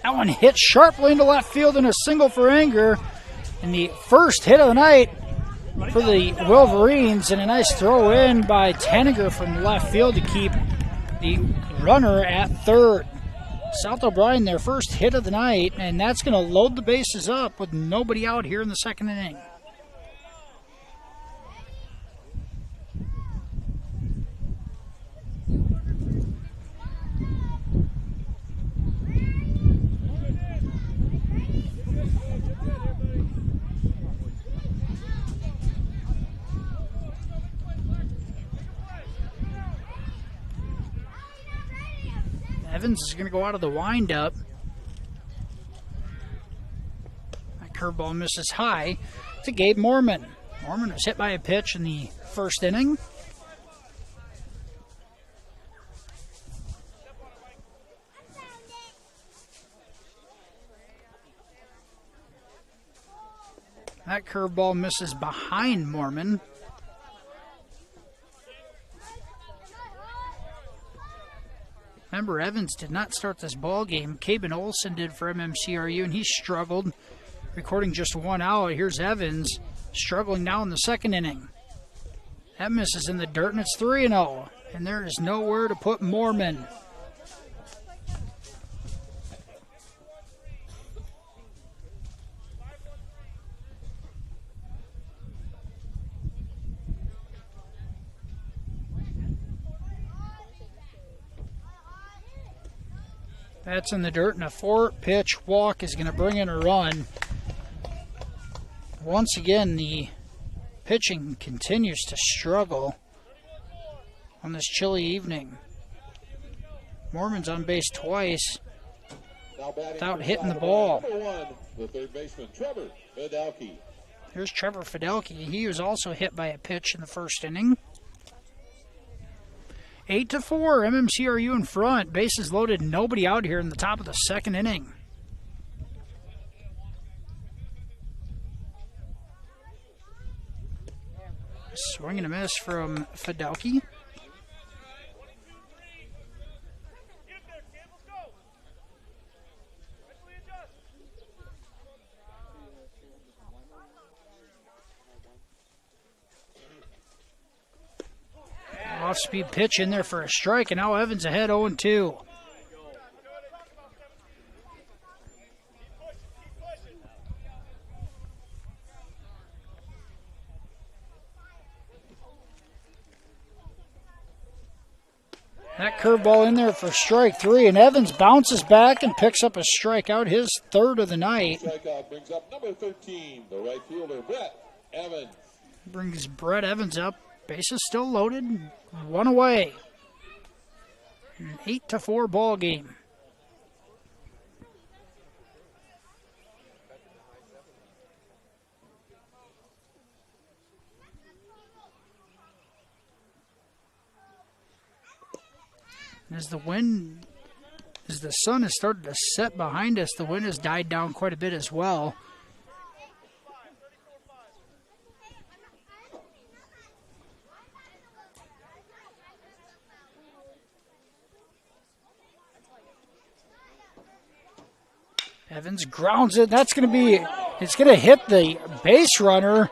That one hit sharply into left field in a single for Anger. And the first hit of the night for the Wolverines, and a nice throw in by Tanninger from left field to keep the runner at third. South O'Brien, their first hit of the night, and that's going to load the bases up with nobody out here in the second inning. Evans is going to go out of the windup. That curveball misses high to Gabe Mormon. Mormon was hit by a pitch in the first inning. That curveball misses behind Mormon. Remember, Evans did not start this ball game. Caben Olson did for MMCRU, and he struggled, recording just 1 out. Here's Evans struggling now in the second inning. That misses in the dirt, and it's 3-0. And there is nowhere to put Mormon. That's in the dirt, and a 4-pitch walk is going to bring in a run. Once again, the pitching continues to struggle on this chilly evening. Mormon's on base twice without hitting the ball. The third baseman, Trevor Fidelki. Here's Trevor Fidelki. He was also hit by a pitch in the first inning. 8-4, MMCRU in front. Bases loaded, nobody out here in the top of the second inning. Swing and a miss from Fidelki. Off-speed pitch in there for a strike, and now Evans ahead 0-2. That curveball in there for strike 3, and Evans bounces back and picks up a strikeout, his third of the night. Strikeout brings up number 13, the right fielder, Brett Evans. Brings Brett Evans up. Bases still loaded, 1 away. An 8-4 ball game. As the sun has started to set behind us, the wind has died down quite a bit as well. Evans grounds it. It's going to hit the base runner.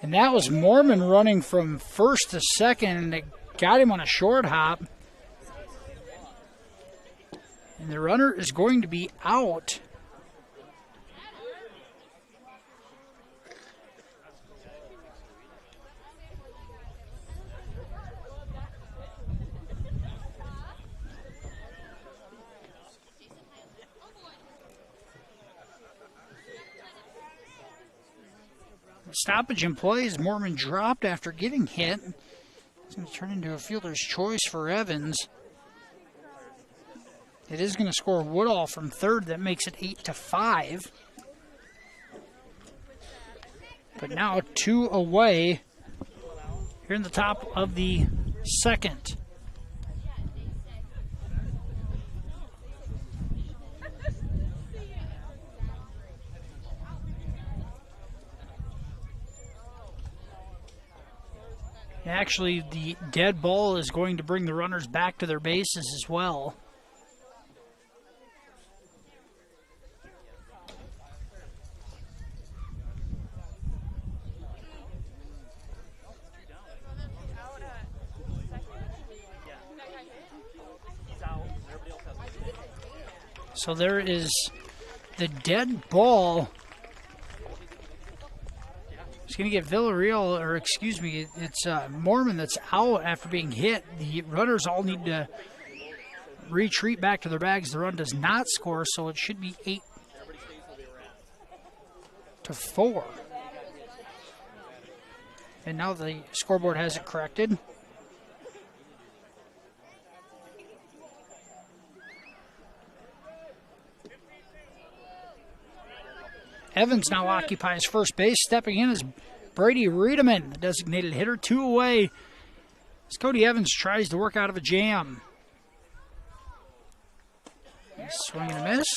And that was Mormon running from first to second, and it got him on a short hop. And the runner is going to be out. Stoppage in play as Mormon dropped after getting hit. It's going to turn into a fielder's choice for Evans. It is going to score Woodall from third. That makes it 8-5. But now 2 away here in the top of the second. Actually, the dead ball is going to bring the runners back to their bases as well. So there is the dead ball. It's going to get Villarreal, or excuse me, it's Mormon that's out after being hit. The runners all need to retreat back to their bags. The run does not score, so it should be 8-4. And now the scoreboard has it corrected. Evans now occupies first base. Stepping in is Brady Riedemann, the designated hitter, 2 away. As Cody Evans tries to work out of a jam. Swing and a miss.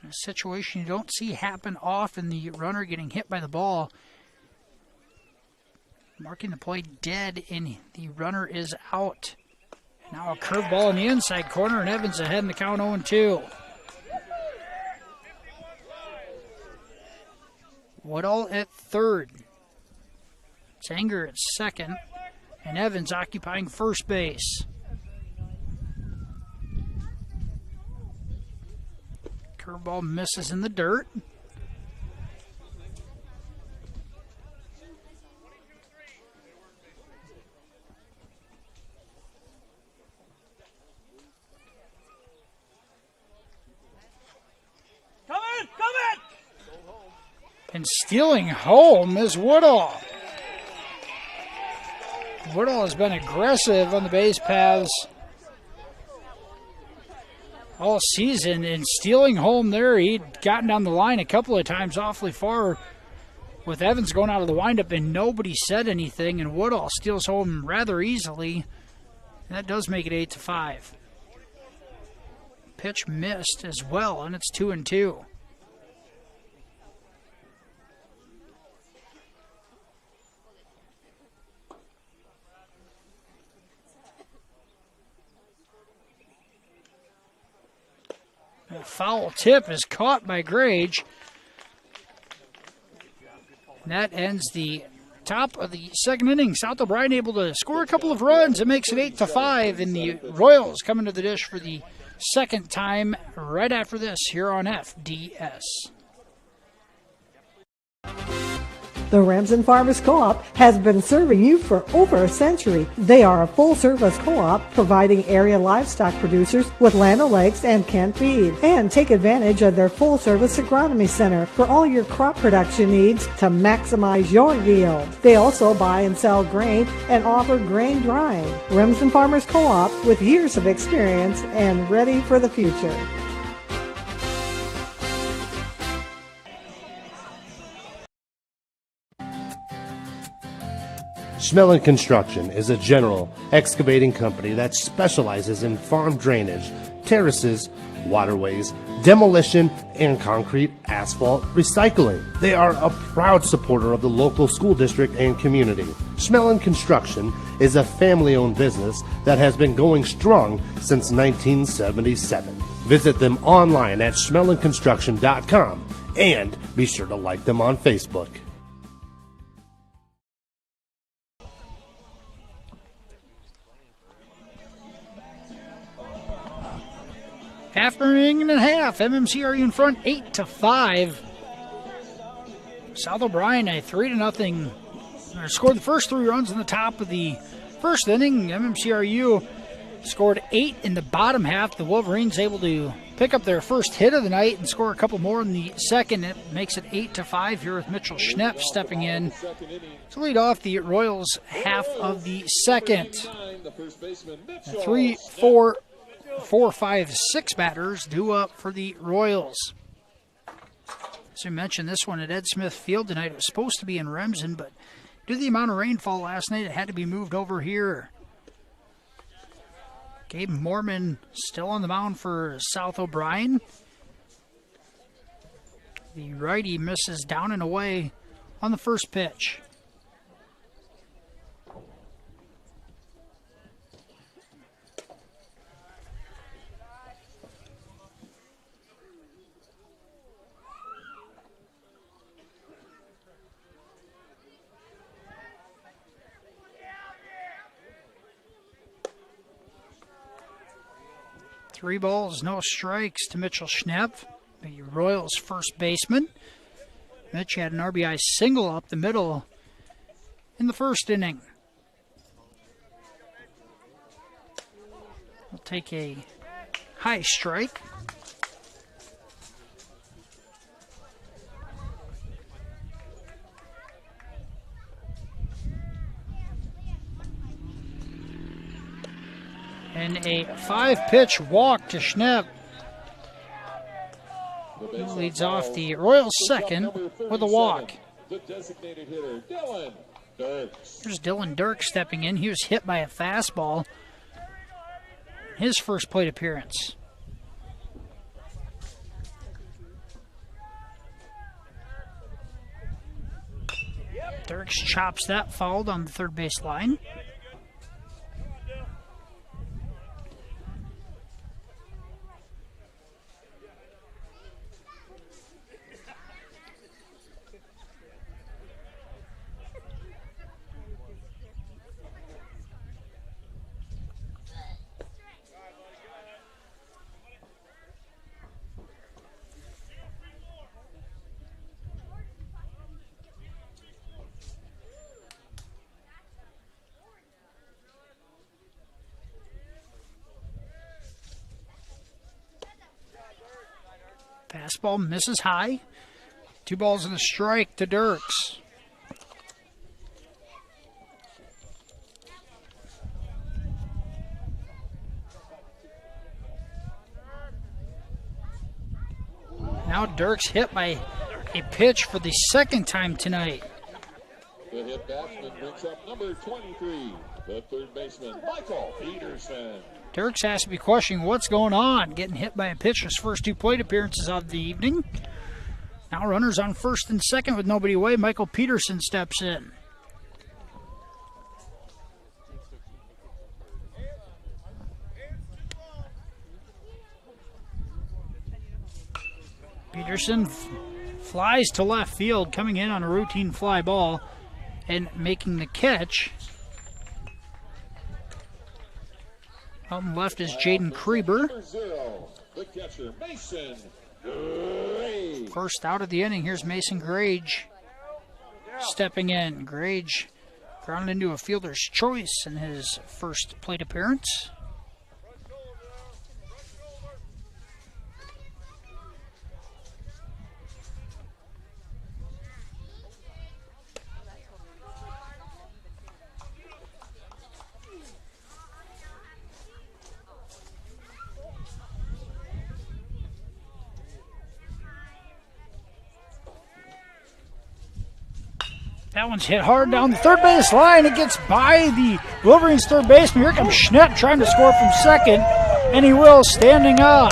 A situation you don't see happen often, the runner getting hit by the ball. Marking the play dead, and the runner is out. Now a curveball in the inside corner, and Evans ahead in the count 0-2. Woodall at third. Sanger at second, and Evans occupying first base. Curveball misses in the dirt. And stealing home is Woodall. Woodall has been aggressive on the base paths all season, and stealing home there. He'd gotten down the line a couple of times awfully far with Evans going out of the windup, and nobody said anything, and Woodall steals home rather easily. And that does make it 8-5. Pitch missed as well, and it's 2-2. A foul tip is caught by Grage. And that ends the top of the second inning. South O'Brien able to score a couple of runs. It makes it 8-5, and the Royals coming to the dish for the second time right after this here on FDS. The Ramsden Farmers Co-op has been serving you for over a century. They are a full-service co-op providing area livestock producers with land o'lakes and canned feed. And take advantage of their full-service agronomy center for all your crop production needs to maximize your yield. They also buy and sell grain and offer grain drying. Ramsden Farmers Co-op with years of experience and ready for the future. Schmelling Construction is a general excavating company that specializes in farm drainage, terraces, waterways, demolition, and concrete asphalt recycling. They are a proud supporter of the local school district and community. Schmelling Construction is a family-owned business that has been going strong since 1977. Visit them online at schmellingconstruction.com and be sure to like them on Facebook. After an inning and a half, MMCRU in front 8-5. South O'Brien a 3-0. Scored the first 3 runs in the top of the first inning. MMCRU scored 8 in the bottom half. The Wolverines able to pick up their first hit of the night and score a couple more in the second. It makes it 8-5 here with Mitchell Schnepp stepping in to lead off the Royals half of the second. 3, 4, 5, 6 batters due up for the Royals. As we mentioned, this one at Ed Smith Field tonight. It was supposed to be in Remsen, but due to the amount of rainfall last night, it had to be moved over here. Gabe Mormon still on the mound for South O'Brien. The righty misses down and away on the first pitch. Three balls, no strikes to Mitchell Schnepp, the Royals' first baseman. Mitch had an RBI single up the middle in the first inning. We'll take a high strike. And a 5-pitch walk to Schnepp. He leads off the Royals' second with a walk. Here's Dylan Dirk stepping in. He was hit by a fastball. His first plate appearance. Dirks chops that foul on the third base line. Fastball misses high. 2 balls and a strike to Dirks. Now Dirks hit by a pitch for the second time tonight. The hit batsman brings up number 23, the third baseman, Michael Peterson. Dirks has to be questioning what's going on. Getting hit by a pitch his first 2 plate appearances of the evening. Now runners on first and second with nobody away. Michael Peterson steps in. Peterson flies to left field, coming in on a routine fly ball and making the catch. Out on left is Jaden Kreber. The catcher, Mason. First out of the inning, here's Mason Grage stepping in. Grage grounded into a fielder's choice in his first plate appearance. That one's hit hard down the third base line. It gets by the Wolverines' third baseman. Here comes Schnepp trying to score from second, and he will, standing on.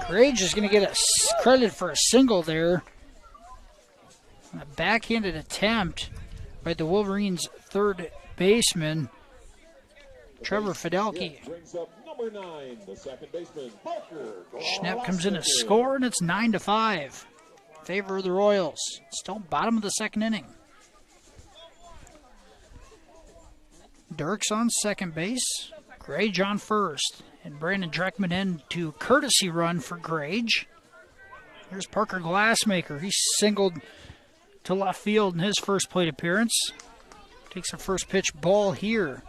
Grage is going to get credit for a single there. A backhanded attempt by the Wolverines' third baseman, Trevor Fidelki. Schnepp comes in to score, and it's 9-5. Favor of the Royals. Still bottom of the second inning. Dirks on second base. Grage on first. And Brandon Dreckman in to courtesy run for Grage. Here's Parker Glassmaker. He singled to left field in his first plate appearance. Takes a first pitch ball here.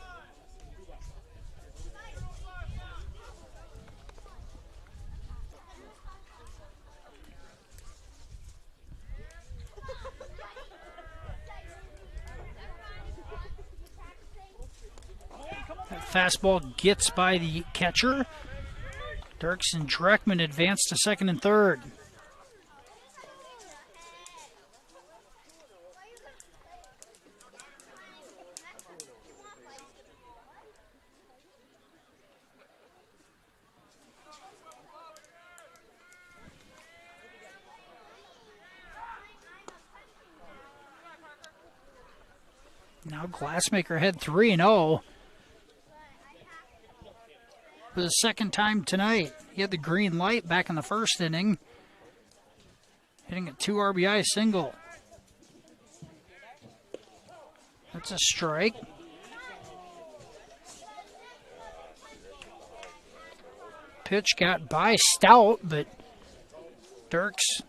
Fastball gets by the catcher. Dirks and Dreckman advance to second and third. Now Glassmaker had 3-0. For the second time tonight. He had the green light back in the first inning, hitting a 2 RBI single. That's a strike. Pitch got by Stout, but Dirks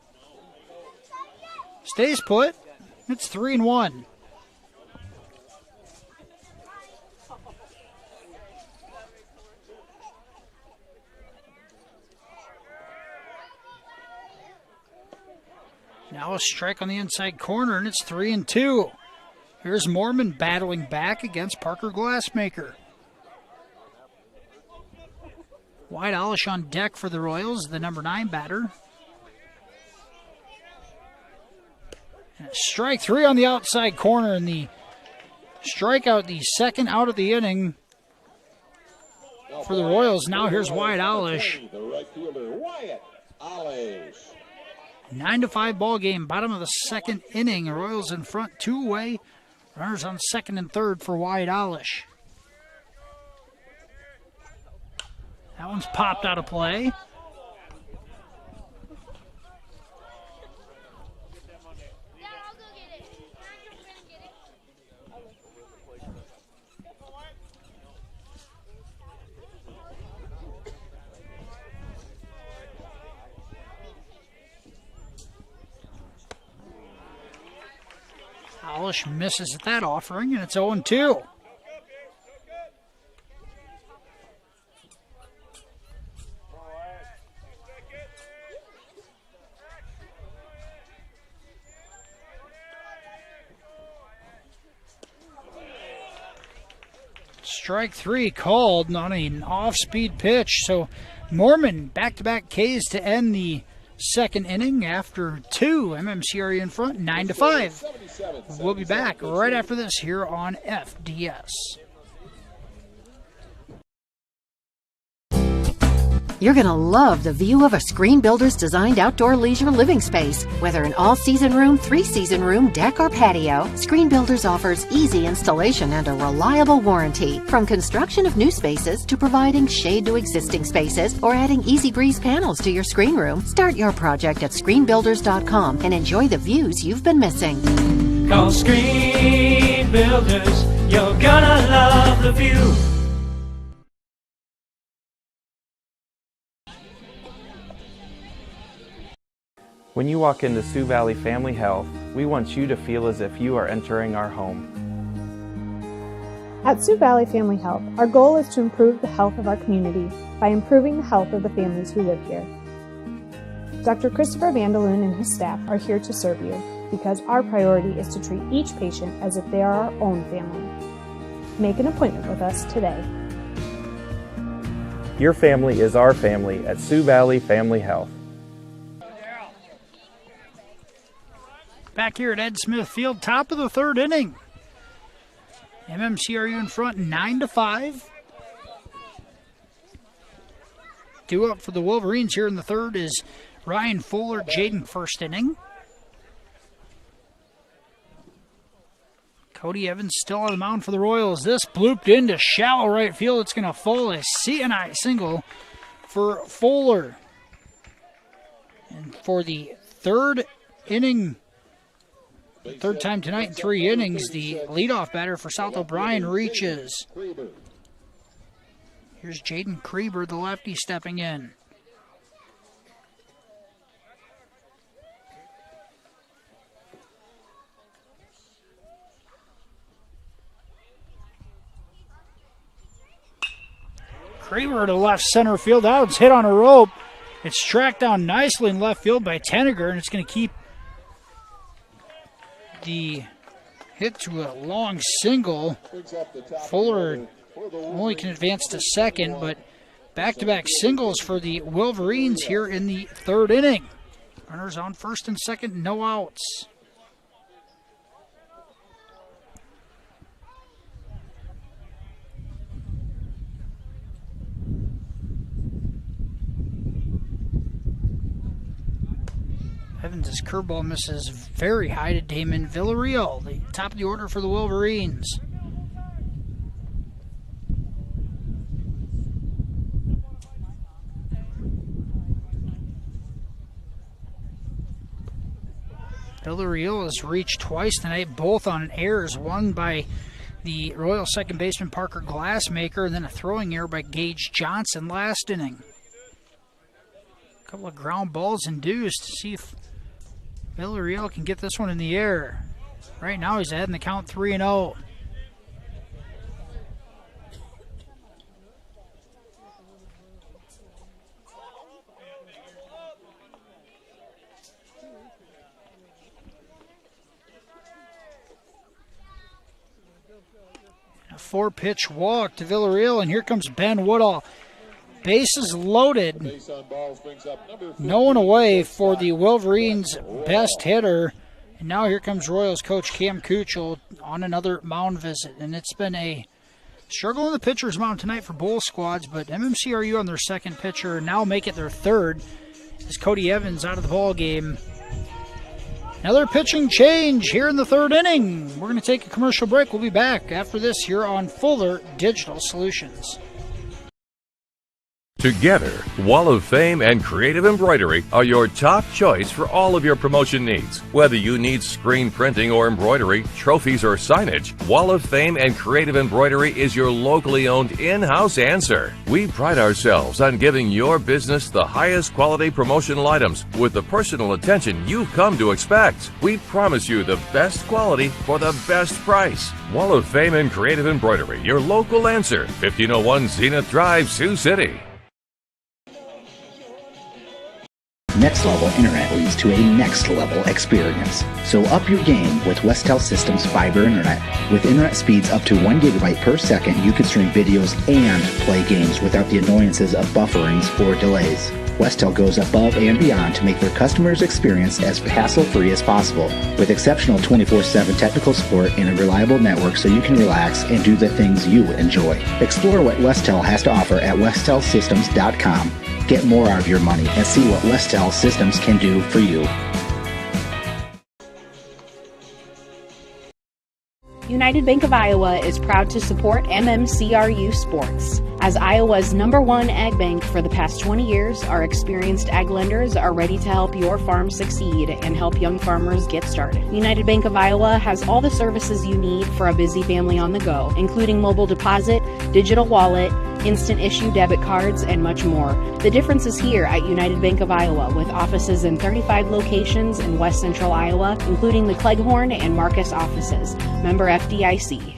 stays put. It's 3-1. Now a strike on the inside corner, and it's 3-2. Here's Mormon battling back against Parker Glassmaker. White Olish on deck for the Royals, the number 9 batter. And strike 3 on the outside corner, and the strikeout, the second out of the inning for the Royals. Now here's White Olish. The right fielder, Wyatt Olish. 9-5 ball game, bottom of the second inning. Royals in front, 2 away. Runners on second and third for Wyatt Olish. That one's popped out of play. Olish misses at that offering, and it's 0-2. Strike 3 called on an off-speed pitch. So Mormon back-to-back Ks to end the second inning after 2. MMCRU in front, 9-5. We'll be back right after this here on FDS. You're going to love the view of a Screen Builder's designed outdoor leisure living space. Whether an all-season room, 3-season room, deck, or patio, Screen Builders offers easy installation and a reliable warranty. From construction of new spaces to providing shade to existing spaces or adding Easy Breeze panels to your screen room, start your project at screenbuilders.com and enjoy the views you've been missing. Call Screen Builders, you're gonna love the view. When you walk into Sioux Valley Family Health, we want you to feel as if you are entering our home. At Sioux Valley Family Health, our goal is to improve the health of our community by improving the health of the families who live here. Dr. Christopher Vandaloon and his staff are here to serve you because our priority is to treat each patient as if they are our own family. Make an appointment with us today. Your family is our family at Sioux Valley Family Health. Back here at Ed Smith Field, top of the third inning. MMCRU in front 9-5. 2 up for the Wolverines here in the third is Ryan Fuller, Jaden first inning. Cody Evans still on the mound for the Royals. This blooped into shallow right field. It's going to fall a CNI single for Fuller. And for the third inning, third time tonight in 3 innings, the leadoff batter for South O'Brien reaches. Here's Jaden Krieber, the lefty, stepping in. Krieber to left center field. That was hit on a rope. It's tracked down nicely in left field by Tenniger, and it's going to keep the hit to a long single. Fuller only can advance to second, but back-to-back singles for the Wolverines here in the third inning. Runners on first and second, no outs. Evans' curveball misses very high to Damon Villarreal, the top of the order for the Wolverines. Villarreal has reached twice tonight, both on errors, one by the Royal second baseman Parker Glassmaker, and then a throwing error by Gage Johnson last inning. A couple of ground balls induced to see if Villarreal can get this one in the air. Right now he's ahead in the count 3-0. A 4-pitch walk to Villarreal, and here comes Ben Woodall. Bases loaded. No one away for the Wolverines' best hitter. And now here comes Royals coach Cam Kuchel on another mound visit. And it's been a struggle on the pitcher's mound tonight for both squads, but MMCRU on their second pitcher now make it their third as Cody Evans out of the ball game. Another pitching change here in the third inning. We're going to take a commercial break. We'll be back after this here on Fuller Digital Solutions. Together, Wall of Fame and Creative Embroidery are your top choice for all of your promotion needs. Whether you need screen printing or embroidery, trophies or signage, Wall of Fame and Creative Embroidery is your locally owned in-house answer. We pride ourselves on giving your business the highest quality promotional items with the personal attention you've come to expect. We promise you the best quality for the best price. Wall of Fame and Creative Embroidery, your local answer, 1501 Zenith Drive, Sioux City. Next Level Internet leads to a next level experience. So up your game with Westel Systems Fiber Internet. With internet speeds up to 1 gigabit per second, you can stream videos and play games without the annoyances of bufferings or delays. Westel goes above and beyond to make their customers' experience as hassle-free as possible, with exceptional 24/7 technical support and a reliable network so you can relax and do the things you enjoy. Explore what Westel has to offer at westelsystems.com. Get more out of your money and see what Westel Systems can do for you. United Bank of Iowa is proud to support MMCRU sports. As Iowa's #1 ag bank for the past 20 years, our experienced ag lenders are ready to help your farm succeed and help young farmers get started. United Bank of Iowa has all the services you need for a busy family on the go, including mobile deposit, digital wallet, instant issue debit cards, and much more. The difference is here at United Bank of Iowa, with offices in 35 locations in West Central Iowa, including the Cleghorn and Marcus offices. Member FDIC.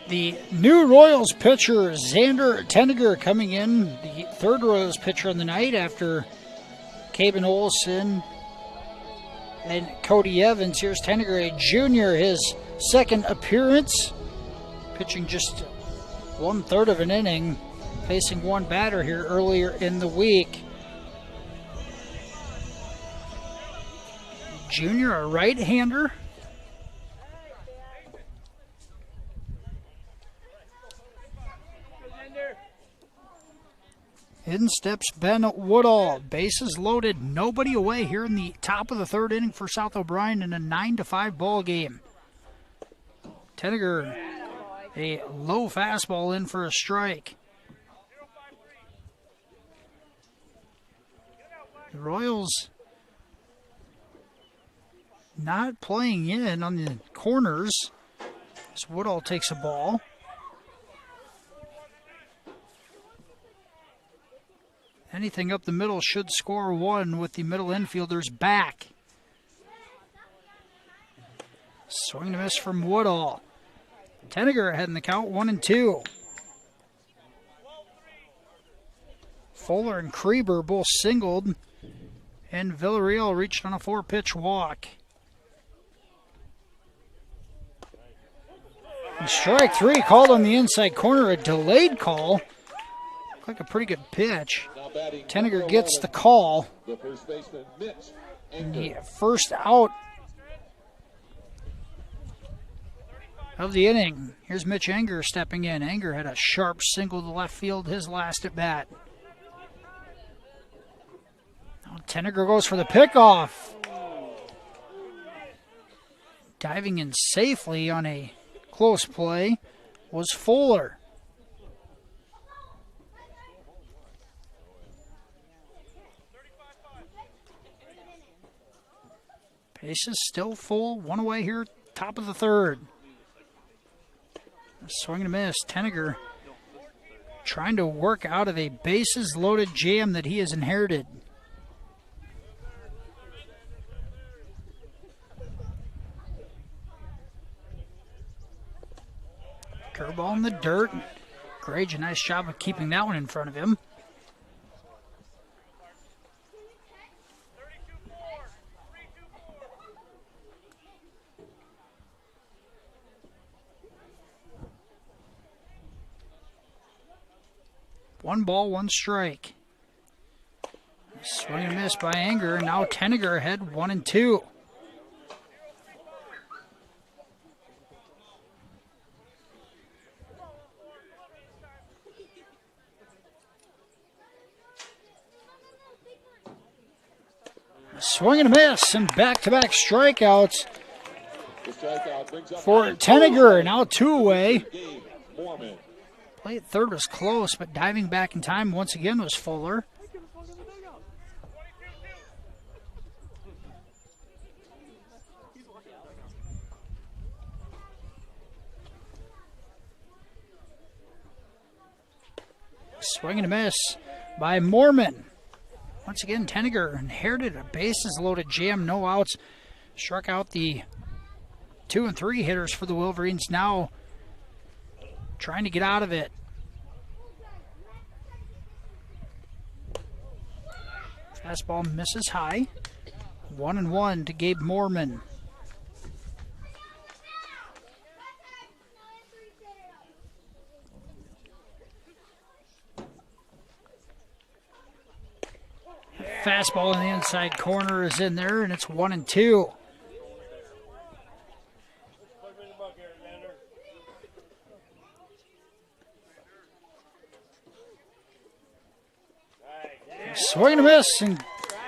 The new Royals pitcher, Xander Tenniger, coming in, the third Royals pitcher of the night after Caben Olson and Cody Evans. Here's Tenniger, a junior, his second appearance, pitching just 1/3 of an inning, facing one batter here earlier in the week. Junior, a right-hander. In steps Ben Woodall. Bases loaded, nobody away here in the top of the third inning for South O'Brien in a 9-5 ball game. Tenniger, a low fastball in for a strike. The Royals not playing in on the corners as Woodall takes a ball. Anything up the middle should score one with the middle infielders back. Swing and a miss from Woodall. Tenniger ahead in the count, 1-2. Fuller and Krieber both singled, and Villarreal reached on a 4-pitch walk. And strike three called on the inside corner, a delayed call. Looked like a pretty good pitch. Tenniger gets the call. And the first out of the inning. Here's Mitch Enger stepping in. Enger had a sharp single to left field, his last at bat. Now Tenniger goes for the pickoff. Diving in safely on a close play was Fuller. Bases still full, one away here, top of the third. Swing and a miss. Tenniger trying to work out of a bases-loaded jam that he has inherited. Curveball in the dirt. Grage, a nice job of keeping that one in front of him. One ball, one strike. Swing and a miss by Enger. Now Tenniger ahead, 1-2. Swing and a miss, and back-to-back strikeouts for Tenniger. Now 2 away. Play at third was close, but diving back in time once again was Fuller. Swing and a miss by Mormon. Once again, Tenniger inherited a bases-loaded jam, no outs. Struck out the 2 and 3 hitters for the Wolverines. Now trying to get out of it. Fastball misses high. 1-1 to Gabe Mormon. Fastball in the inside corner is in there, and it's 1-2. Swing and a miss, and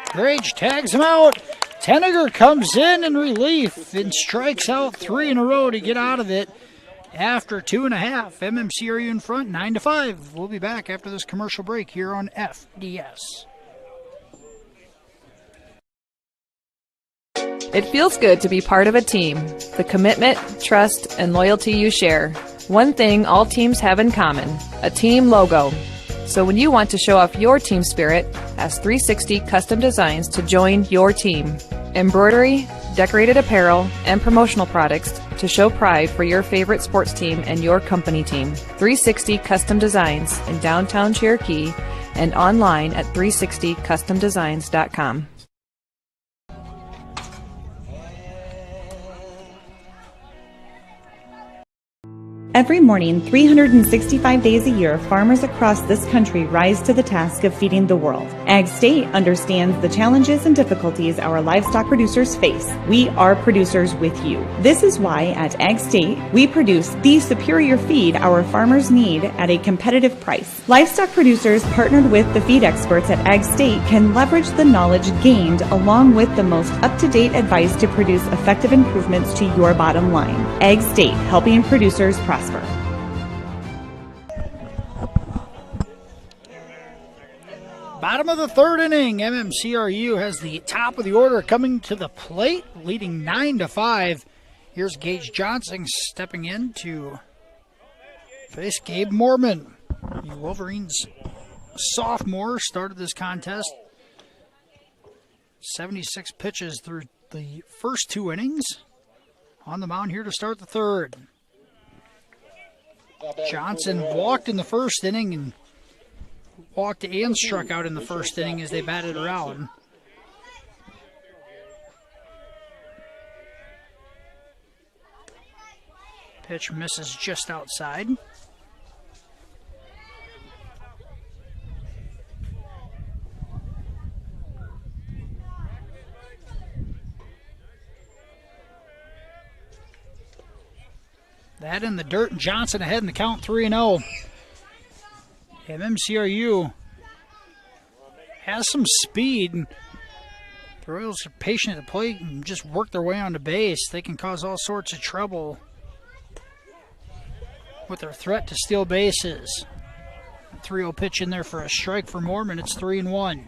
Grage tags him out. Tenniger comes in relief and strikes out 3 in a row to get out of it after 2.5. MMCRU in front, 9-5. We'll be back after this commercial break here on FDS. It feels good to be part of a team. The commitment, trust, and loyalty you share. One thing all teams have in common, a team logo. So when you want to show off your team spirit, ask 360 Custom Designs to join your team. Embroidery, decorated apparel, and promotional products to show pride for your favorite sports team and your company team. 360 Custom Designs in downtown Cherokee and online at 360customdesigns.com. Every morning, 365 days a year, farmers across this country rise to the task of feeding the world. Ag State understands the challenges and difficulties our livestock producers face. We are producers with you. This is why at Ag State, we produce the superior feed our farmers need at a competitive price. Livestock producers partnered with the feed experts at Ag State can leverage the knowledge gained along with the most up-to-date advice to produce effective improvements to your bottom line. Ag State, helping producers prosper. Bottom of the third inning, MMCRU has the top of the order coming to the plate, leading 9-5. Here's Gage Johnson stepping in to face Gabe Mormon. The Wolverines sophomore started this contest. 76 pitches through the first 2 innings. On the mound here to start the third. Johnson walked in the first inning and walked and struck out in the first inning as they batted around. Pitch misses just outside. That in the dirt, Johnson ahead in the count 3-0. MMCRU has some speed. The Royals are patient at the plate and just work their way onto base. They can cause all sorts of trouble with their threat to steal bases. 3-0 pitch in there for a strike for Mormon. It's 3-1.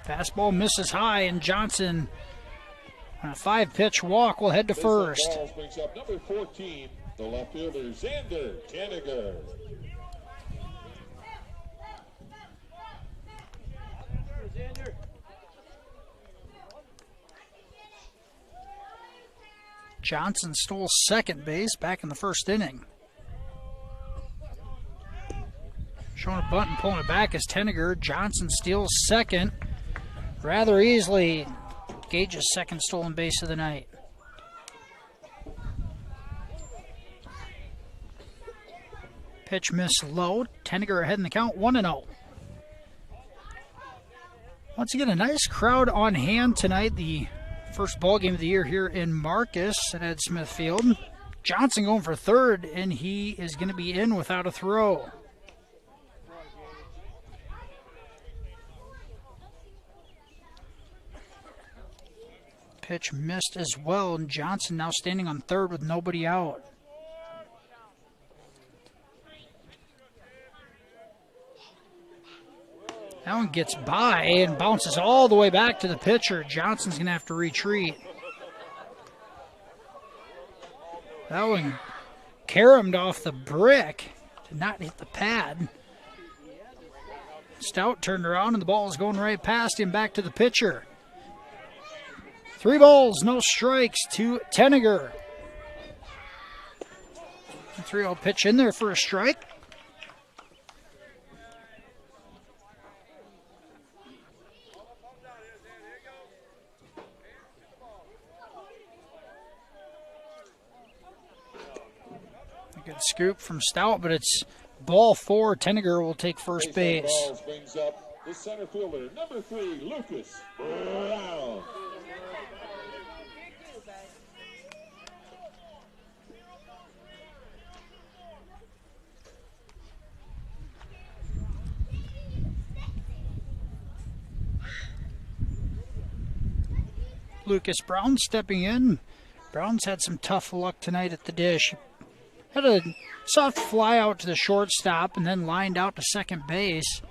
Fastball misses high, and Johnson on a 5-pitch walk will head to first. Brings up number 14, the left fielder, Xander Tanniger. Johnson stole second base back in the first inning. Showing a bunt and pulling it back is Tanniger. Johnson steals second rather easily. Gage's second stolen base of the night. Pitch miss low. Tanniger ahead in the count, 1-0. Once again, a nice crowd on hand tonight. The first ball game of the year here in Marcus at Ed Smith Field. Johnson going for third, and he is going to be in without a throw. Pitch missed as well, and Johnson now standing on third with nobody out. That one gets by and bounces all the way back to the pitcher. Johnson's going to have to retreat. That one caromed off the brick. Did not hit the pad. Stout turned around, and the ball is going right past him back to the pitcher. 3 balls, no strikes to Tanniger. 3-0 pitch in there for a strike. A good scoop from Stout, but it's ball 4. Tenniger will take first base. Brings up the center fielder, number 3, Lucas Brown. Lucas Brown stepping in. Brown's had some tough luck tonight at the dish. Had a soft fly out to the shortstop and then lined out to second base.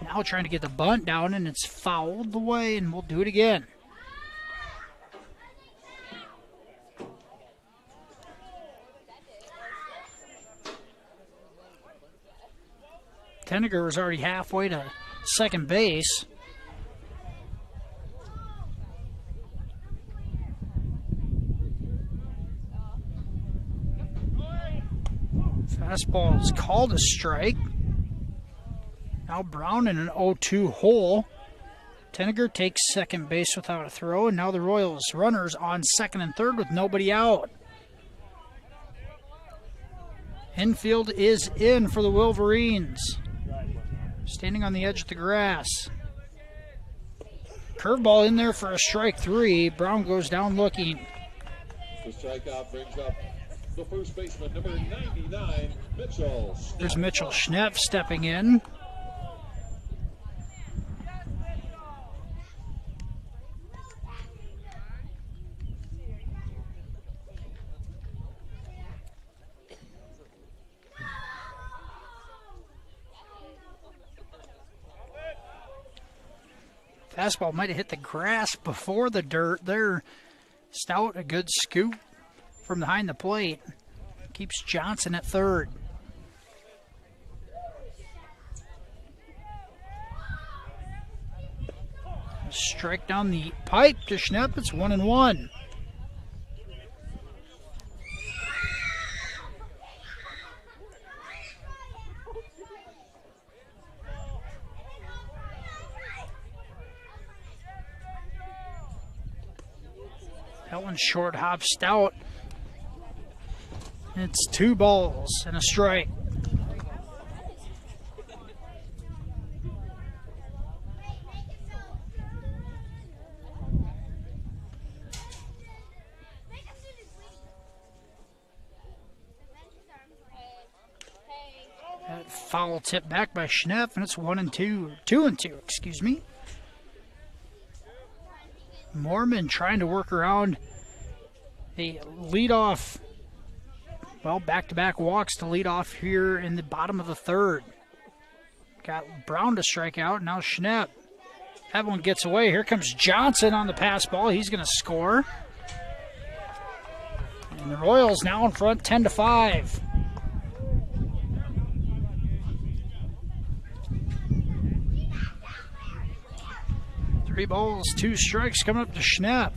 Now trying to get the bunt down, and it's fouled away, and we'll do it again. Tenniger was already halfway to second base. Fastball is called a strike. Now Brown in an 0-2 hole. Tenniger takes second base without a throw, and now the Royals runners on second and third with nobody out. Infield is in for the Wolverines. Standing on the edge of the grass. Curveball in there for a strike 3. Brown goes down looking. The strikeout brings up the first baseman, number 99, Mitchell. There's Mitchell Schnepp stepping in. Fastball might have hit the grass before the dirt there. Stout, a good scoop from behind the plate. Keeps Johnson at third. Strike down the pipe to Schnepp. It's 1-1. That one's short hop Stout. It's 2 balls and a strike. That foul tip back by Schnepp, and it's 1-2. 2-2, excuse me. Mormon trying to work around a leadoff, well, back-to-back walks to lead off here in the bottom of the third. Got Brown to strike out, now Schnepp. That one gets away. Here comes Johnson on the pass ball. He's going to score. And the Royals now in front 10-5. Three balls, 2 strikes coming up to Schnepp.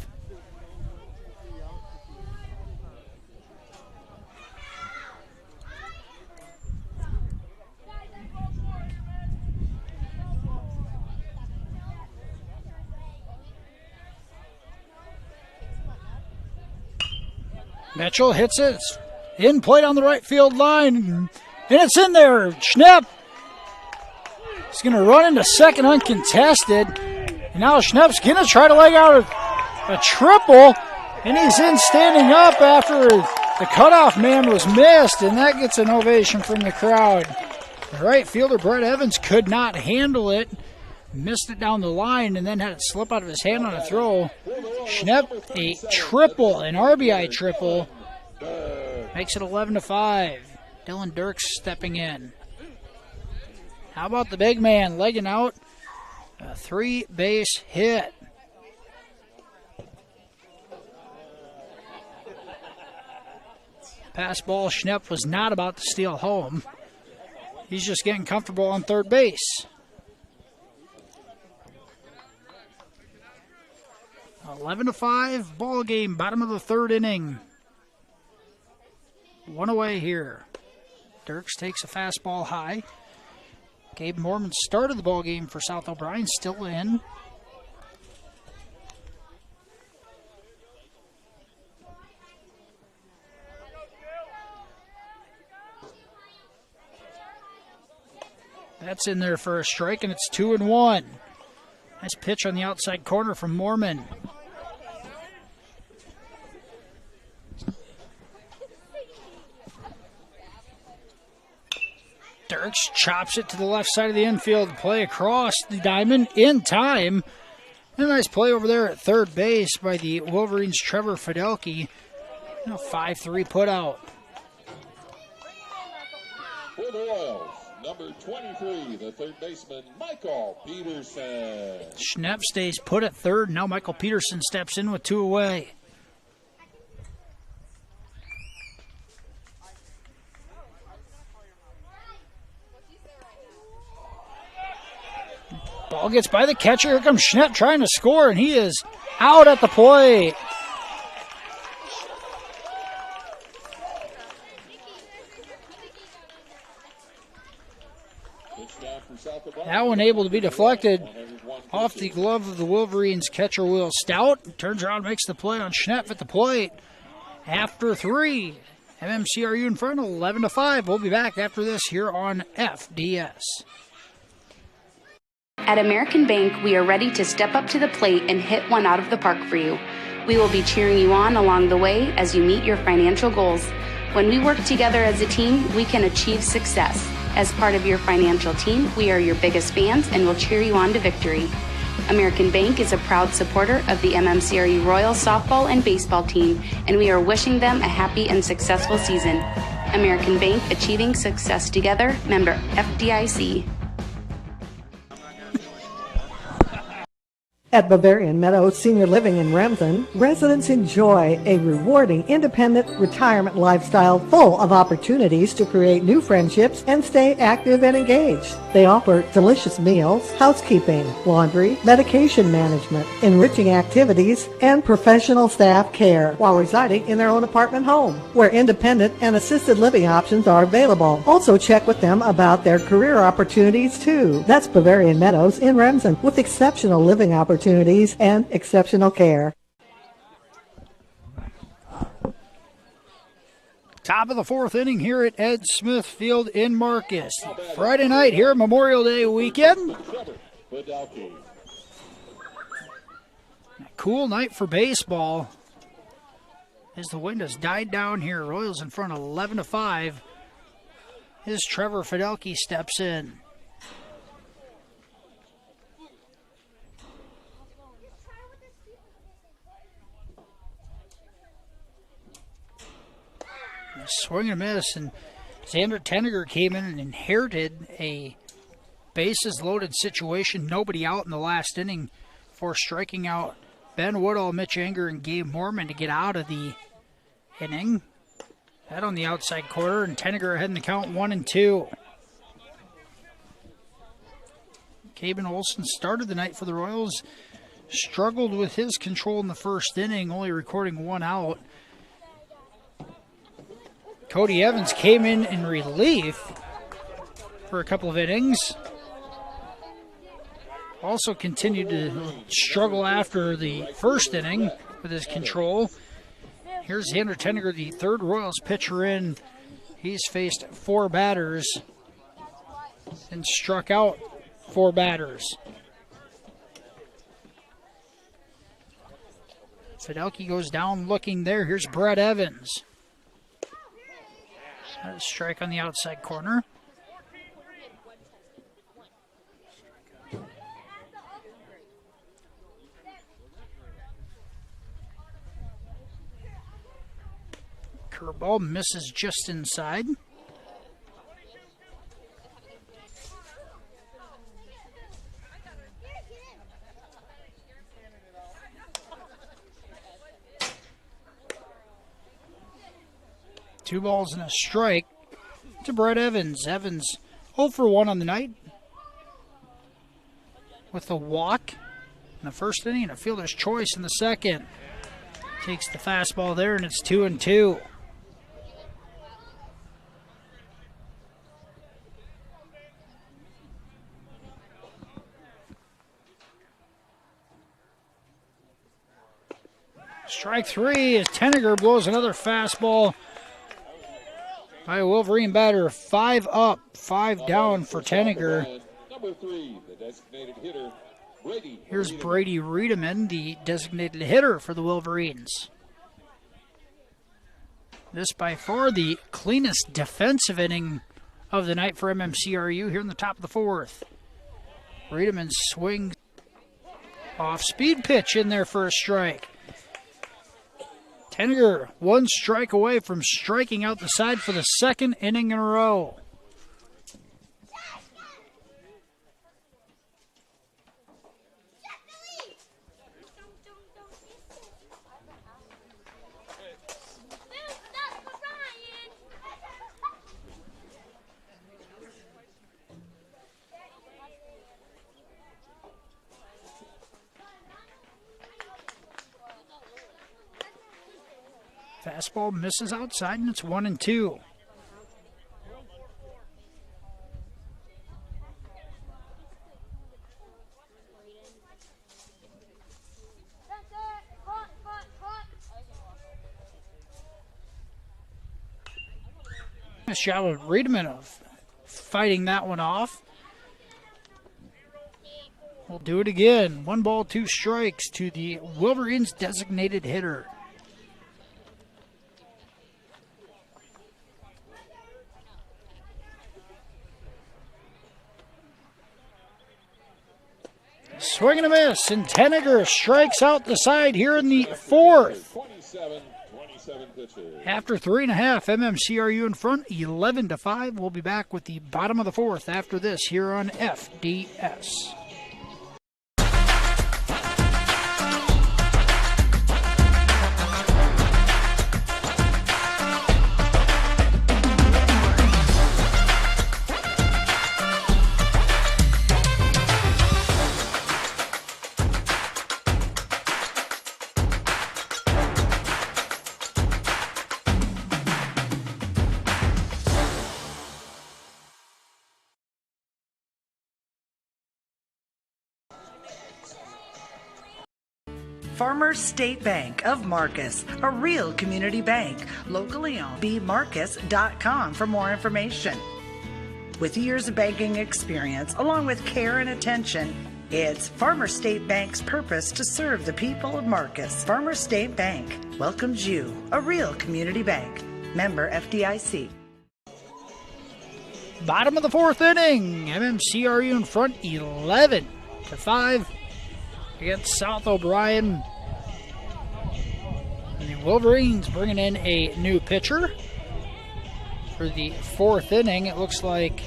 Mitchell hits it. It's in play on the right field line. And it's in there. Schnepp is going to run into second uncontested. And now Schnepp's going to try to leg out a triple. And he's in standing up after the cutoff man was missed. And that gets an ovation from the crowd. The right fielder, Brett Evans, could not handle it. Missed it down the line and then had it slip out of his hand on a throw. Schnepp, a triple, an RBI triple. Makes it 11-5. Dylan Dirks stepping in. How about the big man legging out a 3-base hit? Pass ball, Schnepp was not about to steal home. He's just getting comfortable on third base. 11-5 ball game, bottom of the third inning. 1 away here. Dirks takes a fastball high. Gabe Mormon started the ball game for South O'Brien, still in. That's in there for a strike, and it's 2-1. Nice pitch on the outside corner from Mormon. Dirks chops it to the left side of the infield. Play across the diamond in time. And a nice play over there at third base by the Wolverines' Trevor Fidelki. 5-3 put out. For the Royals, number 23, the third baseman, Michael Peterson. Schnepp stays put at third. Now Michael Peterson steps in with 2 away. Ball gets by the catcher. Here comes Schnepp trying to score, and he is out at the plate. That one able to be deflected off the glove of the Wolverines catcher, Will Stout. Turns around, makes the play on Schnepp at the plate. After 3, MMCRU in front, 11-5. We'll be back after this here on FDS. At American Bank, we are ready to step up to the plate and hit one out of the park for you. We will be cheering you on along the way as you meet your financial goals. When we work together as a team, we can achieve success. As part of your financial team, we are your biggest fans and will cheer you on to victory. American Bank is a proud supporter of the MMCRU Royals softball and baseball team, and we are wishing them a happy and successful season. American Bank, achieving success together, member FDIC. At Bavarian Meadows Senior Living in Remsen, residents enjoy a rewarding, independent retirement lifestyle full of opportunities to create new friendships and stay active and engaged. They offer delicious meals, housekeeping, laundry, medication management, enriching activities, and professional staff care while residing in their own apartment home, where independent and assisted living options are available. Also check with them about their career opportunities too. That's Bavarian Meadows in Remsen, with exceptional living opportunities and exceptional care. Top of the 4th inning here at Ed Smith Field in Marcus. Friday night here, Memorial Day weekend. A cool night for baseball as the wind has died down here. Royals in front 11-5. As Trevor Fidelki steps in. Swing and miss, and Xander Tenniger came in and inherited a bases-loaded situation. Nobody out in the last inning for striking out Ben Woodall, Mitch Anger, and Gabe Mormon to get out of the inning. That on the outside corner, and Tenniger ahead in the count 1-2. Caben Olson started the night for the Royals. Struggled with his control in the first inning, only recording 1 out. Cody Evans came in relief for a couple of innings. Also continued to struggle after the first inning with his control. Here's Xander Tenniger, the third Royals pitcher in. He's faced 4 batters and struck out 4 batters. Fidelki goes down looking there. Here's Brett Evans. A strike on the outside corner. Curveball misses just inside. Two balls and a strike to Brett Evans. Evans 0 for 1 on the night with a walk in the first inning and a fielder's choice in the second. Takes the fastball there, and it's 2-2. Strike 3 as Tenniger blows another fastball by a Wolverine batter. 5 up, 5 down for Tenniger. Number 3, the designated hitter, Brady. Here's Brady Riedemann, the designated hitter for the Wolverines. This by far the cleanest defensive inning of the night for MMCRU here in the top of the 4th. Riedemann swings off speed pitch in there for a strike. Tenniger 1 strike away from striking out the side for the 2nd inning in a row. Fastball misses outside, and it's 1-2. Nice job of Riedemann of fighting that one off. We'll do it again. 1 ball, 2 strikes to the Wolverines' designated hitter. Swing and a miss, and Tenniger strikes out the side here in the 4th. 27 pitches. After 3.5, MMCRU in front, 11-5. We'll be back with the bottom of the 4th after this here on FDS. Farmers State Bank of Marcus, a real community bank, locally owned. bmarcus.com for more information. With years of banking experience, along with care and attention, it's Farmers State Bank's purpose to serve the people of Marcus. Farmers State Bank welcomes you, a real community bank. Member FDIC. Bottom of the 4th inning, MMCRU in front, 11-5. Against South O'Brien. And the Wolverines bringing in a new pitcher for the 4th inning. It looks like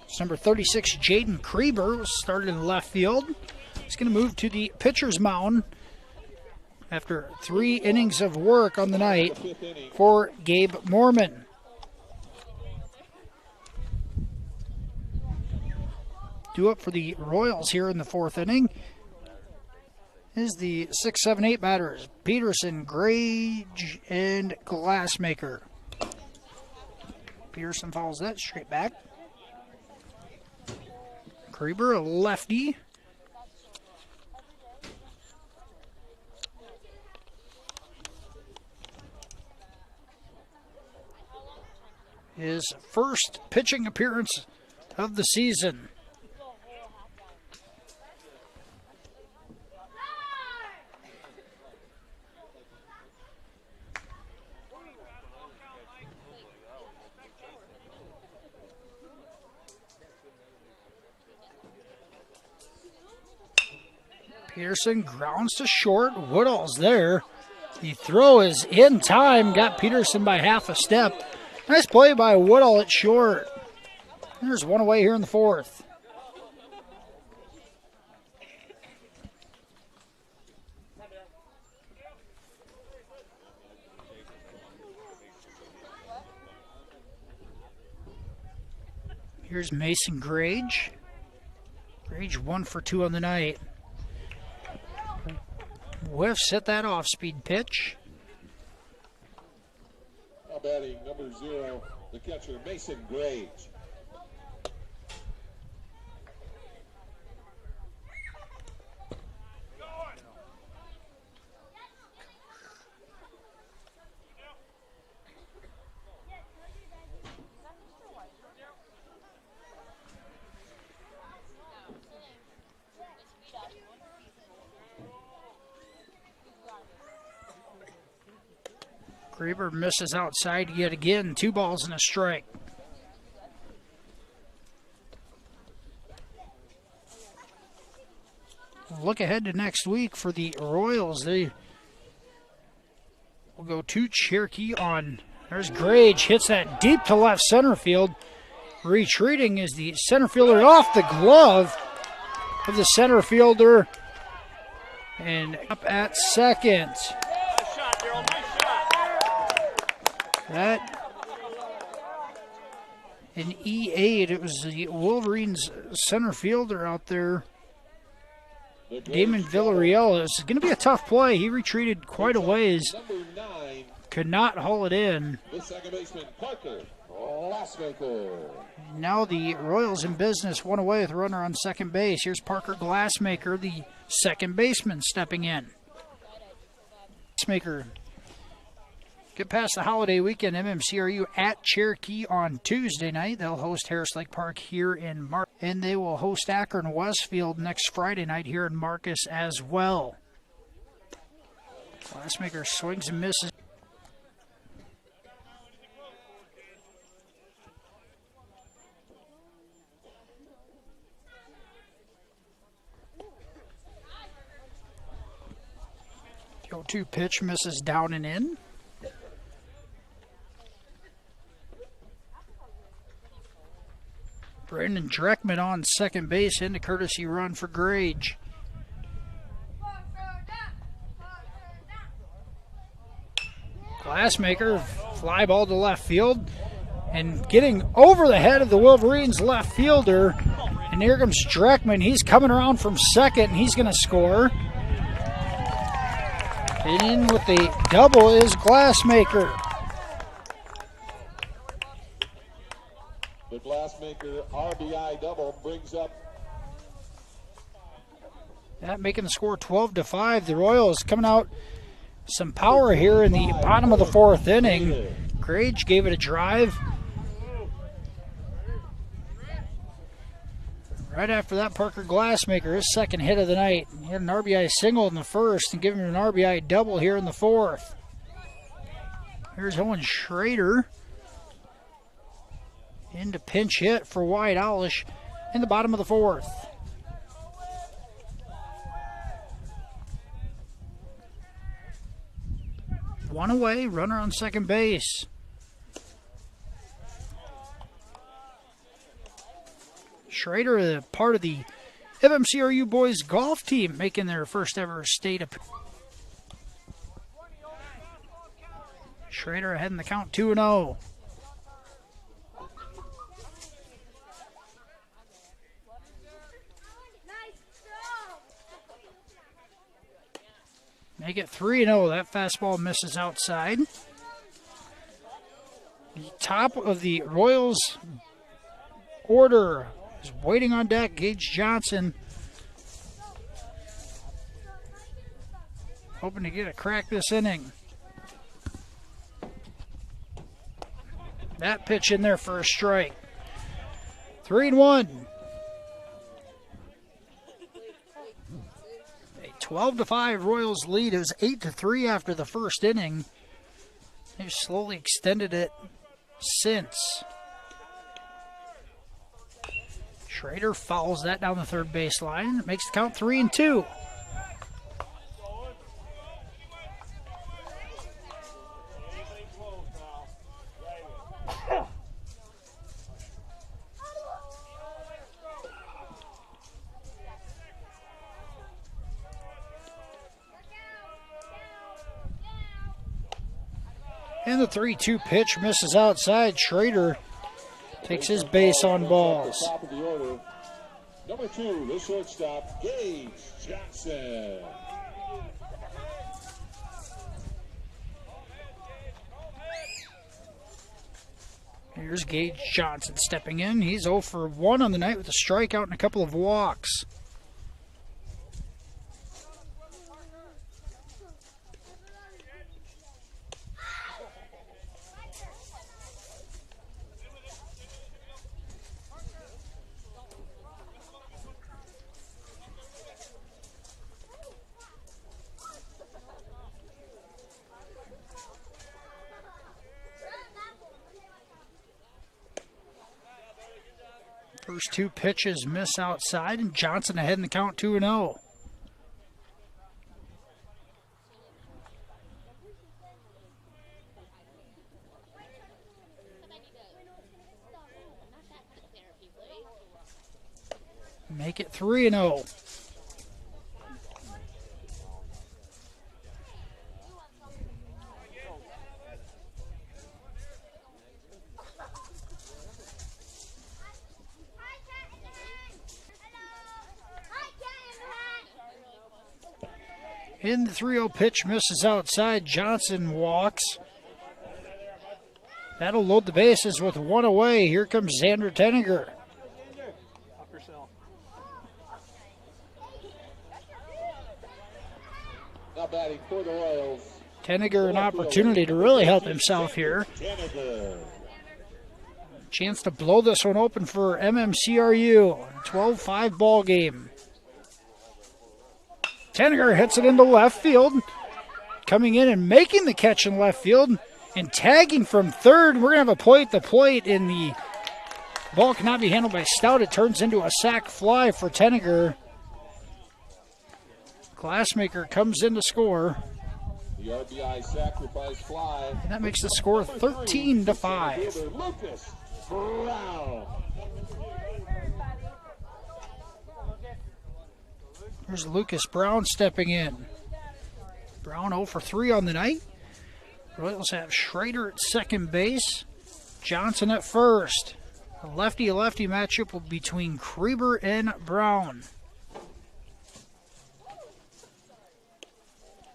it's number 36, Jaden Kreber, was started in left field. He's going to move to the pitcher's mound after 3 innings of work on the night for Gabe Mormon. Due up for the Royals here in the 4th inning is the 6, 7, 8 batters, Peterson, Grage, and Glassmaker. Peterson follows that straight back. Kreber, a lefty. His first pitching appearance of the season. Peterson grounds to short. Woodall's there. The throw is in time. Got Peterson by half a step. Nice play by Woodall at short. There's one away here in the 4th. Here's Mason Grage. Grage 1 for 2 on the night. Whiffs hit that off-speed pitch. Now batting number 0, the catcher, Mason Grage. Graber misses outside yet again. 2 balls and a strike. Look ahead to next week for the Royals. They will go to Cherokee on. There's Grage, hits that deep to left center field. Retreating is the center fielder off the glove of the center fielder. And up at second. That in E8, it was the Wolverines center fielder out there, Damon Villarreal. It's going to be a tough play. He retreated quite a ways. Could not haul it in. The second baseman, Parker Glassmaker. Now the Royals in business, 1 away with a runner on second base. Here's Parker Glassmaker, the second baseman, stepping in. Glassmaker, get past the holiday weekend. MMCRU at Cherokee on Tuesday night. They'll host Harris Lake Park here in Marcus. And they will host Akron Westfield next Friday night here in Marcus as well. Glassmaker swings and misses. The 0-2 pitch misses down and in. Brandon Dreckman on second base, into courtesy run for Grage. Glassmaker, fly ball to left field, and getting over the head of the Wolverines left fielder. And here comes Dreckman. He's coming around from second, and he's going to score. And in with the double is Glassmaker. The Glassmaker RBI double brings up. That making the score 12-5. The Royals coming out some power here in the bottom of the 4th inning. Grage gave it a drive. Right after that, Parker Glassmaker, his second hit of the night. He had an RBI single in the first and giving him an RBI double here in the 4th. Here's Owen Schrader. Into pinch hit for White Owlish in the bottom of the 4th. One away, runner on second base. Schrader, part of the MMCRU boys golf team, making their first ever state appearance. Schrader ahead in the count, 2-0. Make it 3-0. That fastball misses outside. The top of the Royals order is waiting on deck. Gage Johnson hoping to get a crack this inning. That pitch in there for a strike. 3-1. 12-5 Royals lead. It was 8-3 after the first inning. They've slowly extended it since. Schrader fouls that down the third baseline. It makes the count 3-2. And the 3-2 pitch misses outside. Schrader takes his base on balls. Top of the order, number 2, the shortstop, Gage Johnson. Here's Gage Johnson stepping in. He's 0 for 1 on the night with a strikeout and a couple of walks. First two pitches miss outside, and Johnson ahead in the count 2-0. Make it 3-0. In the 3-0 pitch, misses outside. Johnson walks. That'll load the bases with one away. Here comes Xander Tenninger. Now batting for the Royals. Tenninger an opportunity to really help himself here. Chance to blow this one open for MMCRU. 12-5 ball game. Tenninger hits it into left field. Coming in and making the catch in left field. And tagging from third. We're going to have a play at the plate. And the ball cannot be handled by Stout. It turns into a sac fly for Tenninger. Glassmaker comes in to score. The RBI sacrifice fly. And that makes the score 13-5. Lucas Brown. There's Lucas Brown stepping in. Brown 0 for 3 on the night. Royals have Schrader at second base. Johnson at first. A lefty-lefty matchup will be between Krieber and Brown.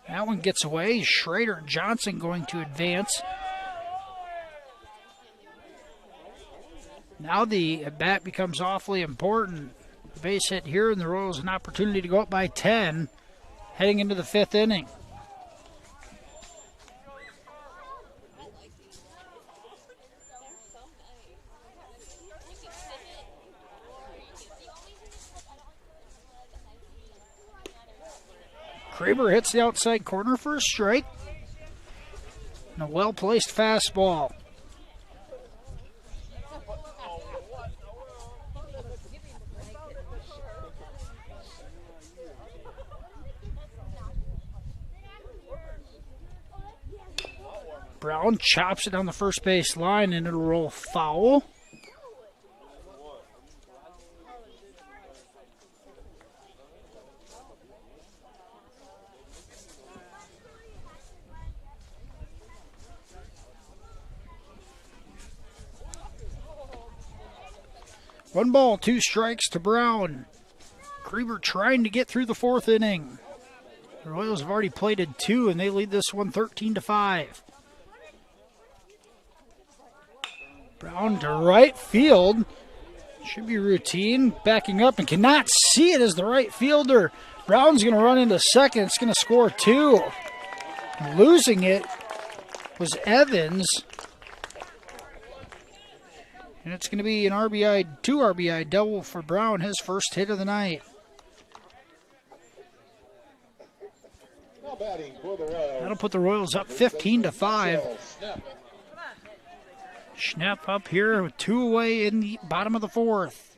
That one gets away. Schrader and Johnson going to advance. Now the bat becomes awfully important. Base hit here, and the Royals an opportunity to go up by 10 heading into the 5th inning. Krieber hits the outside corner for a strike. And a well-placed fastball. Brown chops it down the first base line, and it'll roll foul. One ball, 2 strikes to Brown. Krieber trying to get through the 4th inning. The Royals have already plated 2, and they lead this one 13-5. Brown to right field. Should be routine. Backing up and cannot see it as the right fielder. Brown's going to run into second. It's going to score 2. Losing it was Evans. And it's going to be an RBI, 2 RBI double for Brown, his first hit of the night. That'll put the Royals up 15-5. Schnepp up here with 2 away in the bottom of the 4th.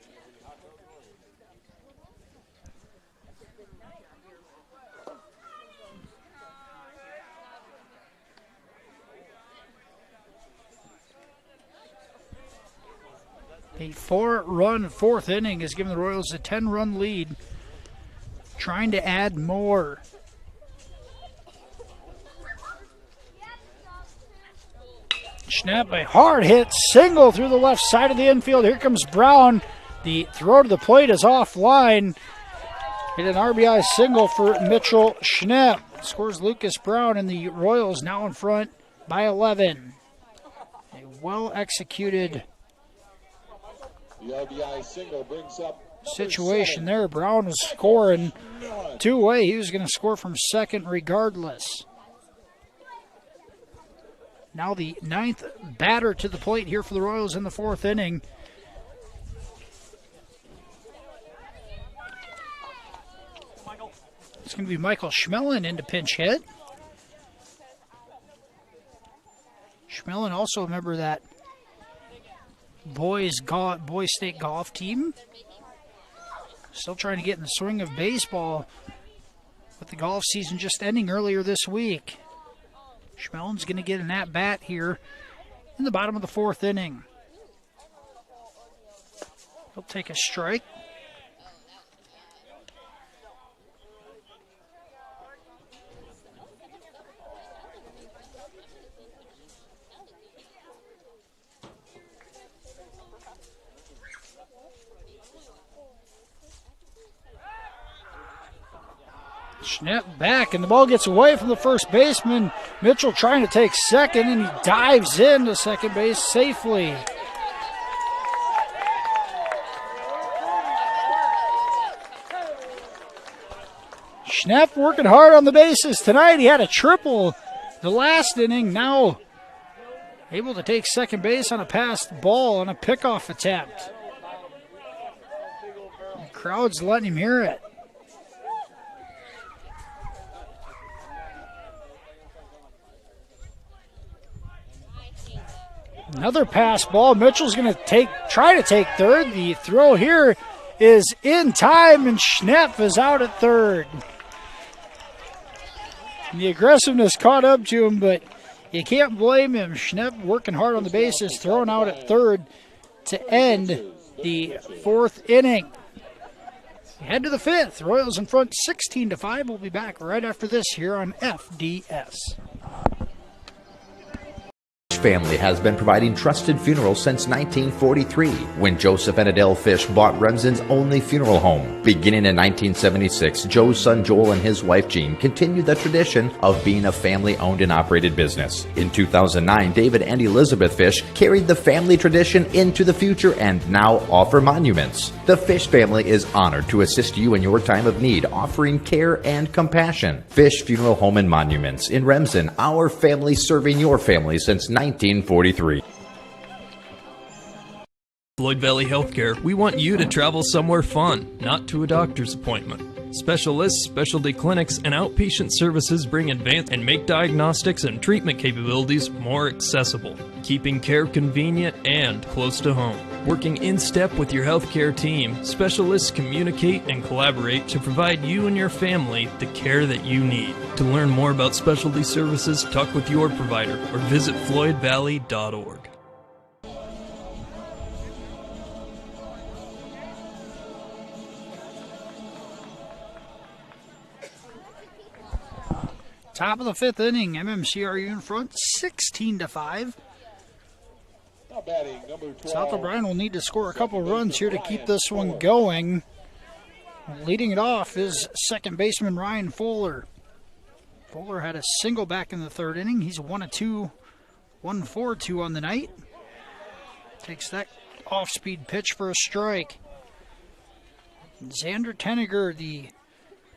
A 4-run 4th inning has given the Royals a 10-run lead. Trying to add more. Schnepp, a hard hit single through the left side of the infield. Here comes Brown. The throw to the plate is offline. Hit an RBI single for Mitchell Schnepp. Scores Lucas Brown, and the Royals now in front by 11. A well-executed situation there. Brown was scoring 2 away. He was going to score from second regardless. Now the 9th batter to the plate here for the Royals in the 4th inning. It's going to be Michael Schmelin into pinch hit. Schmelin also, remember that boys state golf team. Still trying to get in the swing of baseball with the golf season just ending earlier this week. Schmellen's going to get an at-bat here in the bottom of the 4th inning. He'll take a strike. Snap back, and the ball gets away from the first baseman. Mitchell trying to take second, and he dives into second base safely. Schnepp working hard on the bases tonight. He had a triple the last inning. Now able to take second base on a passed ball on a pickoff attempt. The crowd's letting him hear it. Another pass ball. Mitchell's going to try to take third. The throw here is in time, and Schnepp is out at third. And the aggressiveness caught up to him, but you can't blame him. Schnepp working hard on the bases, thrown out at third to end the 4th inning. Head to the 5th. Royals in front 16-5. We'll be back right after this here on FDS. Family has been providing trusted funerals since 1943, when Joseph and Adele Fish bought Remsen's only funeral home. Beginning in 1976, Joe's son Joel and his wife Jean continued the tradition of being a family-owned and operated business. In 2009, David and Elizabeth Fish carried the family tradition into the future and now offer monuments. The Fish family is honored to assist you in your time of need, offering care and compassion. Fish Funeral Home and Monuments in Remsen, our family serving your family since 1943. Floyd Valley Healthcare, we want you to travel somewhere fun, not to a doctor's appointment. Specialists, specialty clinics, and outpatient services bring advanced and make diagnostics and treatment capabilities more accessible, keeping care convenient and close to home. Working in step with your healthcare team, specialists communicate and collaborate to provide you and your family the care that you need. To learn more about specialty services, talk with your provider or visit floydvalley.org. Top of the 5th inning, MMCRU in front 16-5. South O'Brien will need to score a couple runs here to keep this one going. Leading it off is second baseman Ryan Fuller. Fuller had a single back in the 3rd inning. He's 1-2, 1-4-2 on the night. Takes that off-speed pitch for a strike. Xander Tenniger, the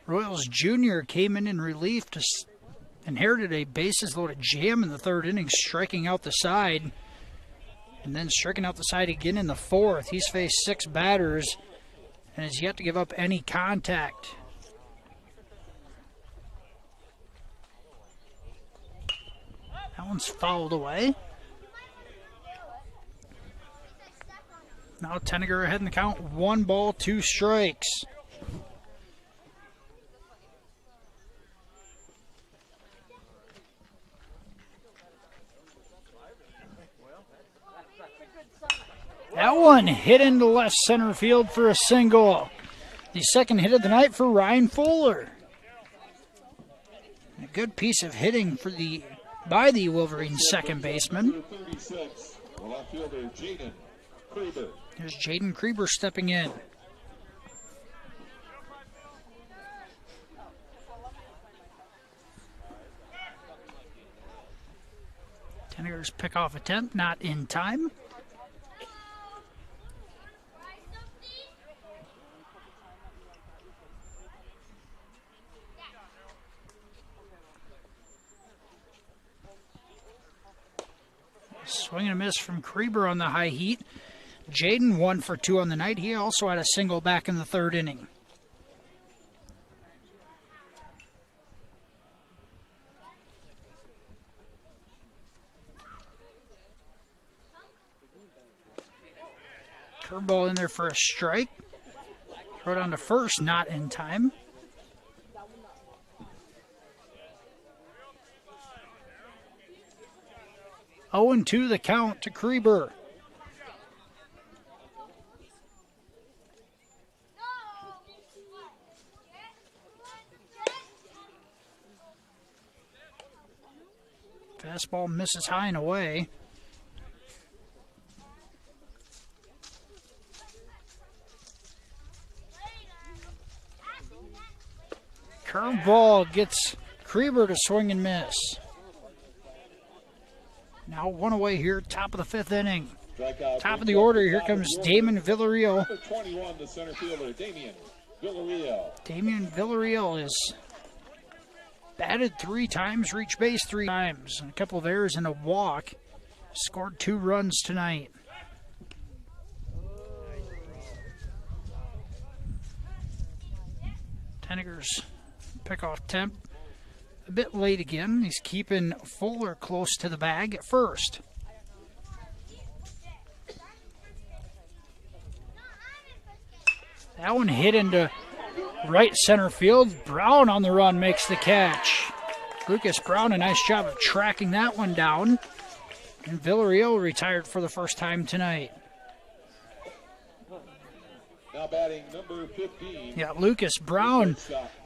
Royals junior, came in relief to inherited a bases-loaded jam in the 3rd inning, striking out the side. And then striking out the side again in the 4th. He's faced 6 batters and has yet to give up any contact. That one's fouled away. Now Tenniger ahead in the count. 1 ball, 2 strikes. That one hit into left center field for a single. The second hit of the night for Ryan Fuller. A good piece of hitting by the Wolverines second baseman. Here's Jaden Krieber stepping in. Tenniger's pickoff attempt not in time. Swing and a miss from Krieber on the high heat. Jaden 1 for 2 on the night. He also had a single back in the 3rd inning. Curveball in there for a strike. Throw it on to first, not in time. Oh, and 2 the count to Krieber. Fastball misses high and away. Curveball gets Krieber to swing and miss. Now 1 away here, top of the 5th inning. Top of the order, here comes Damon Villarreal. Number 21, the center fielder, Damian Villarreal. Damian Villarreal is batted 3 times, reached base 3 times, and a couple of errors and a walk. Scored 2 runs tonight. Tenniger's pickoff attempt a bit late again. He's keeping Fuller close to the bag at first. That one hit into right center field. Brown on the run makes the catch. Lucas Brown, a nice job of tracking that one down. And Villarreal retired for the first time tonight. Now batting number 15. Yeah, Lucas Brown,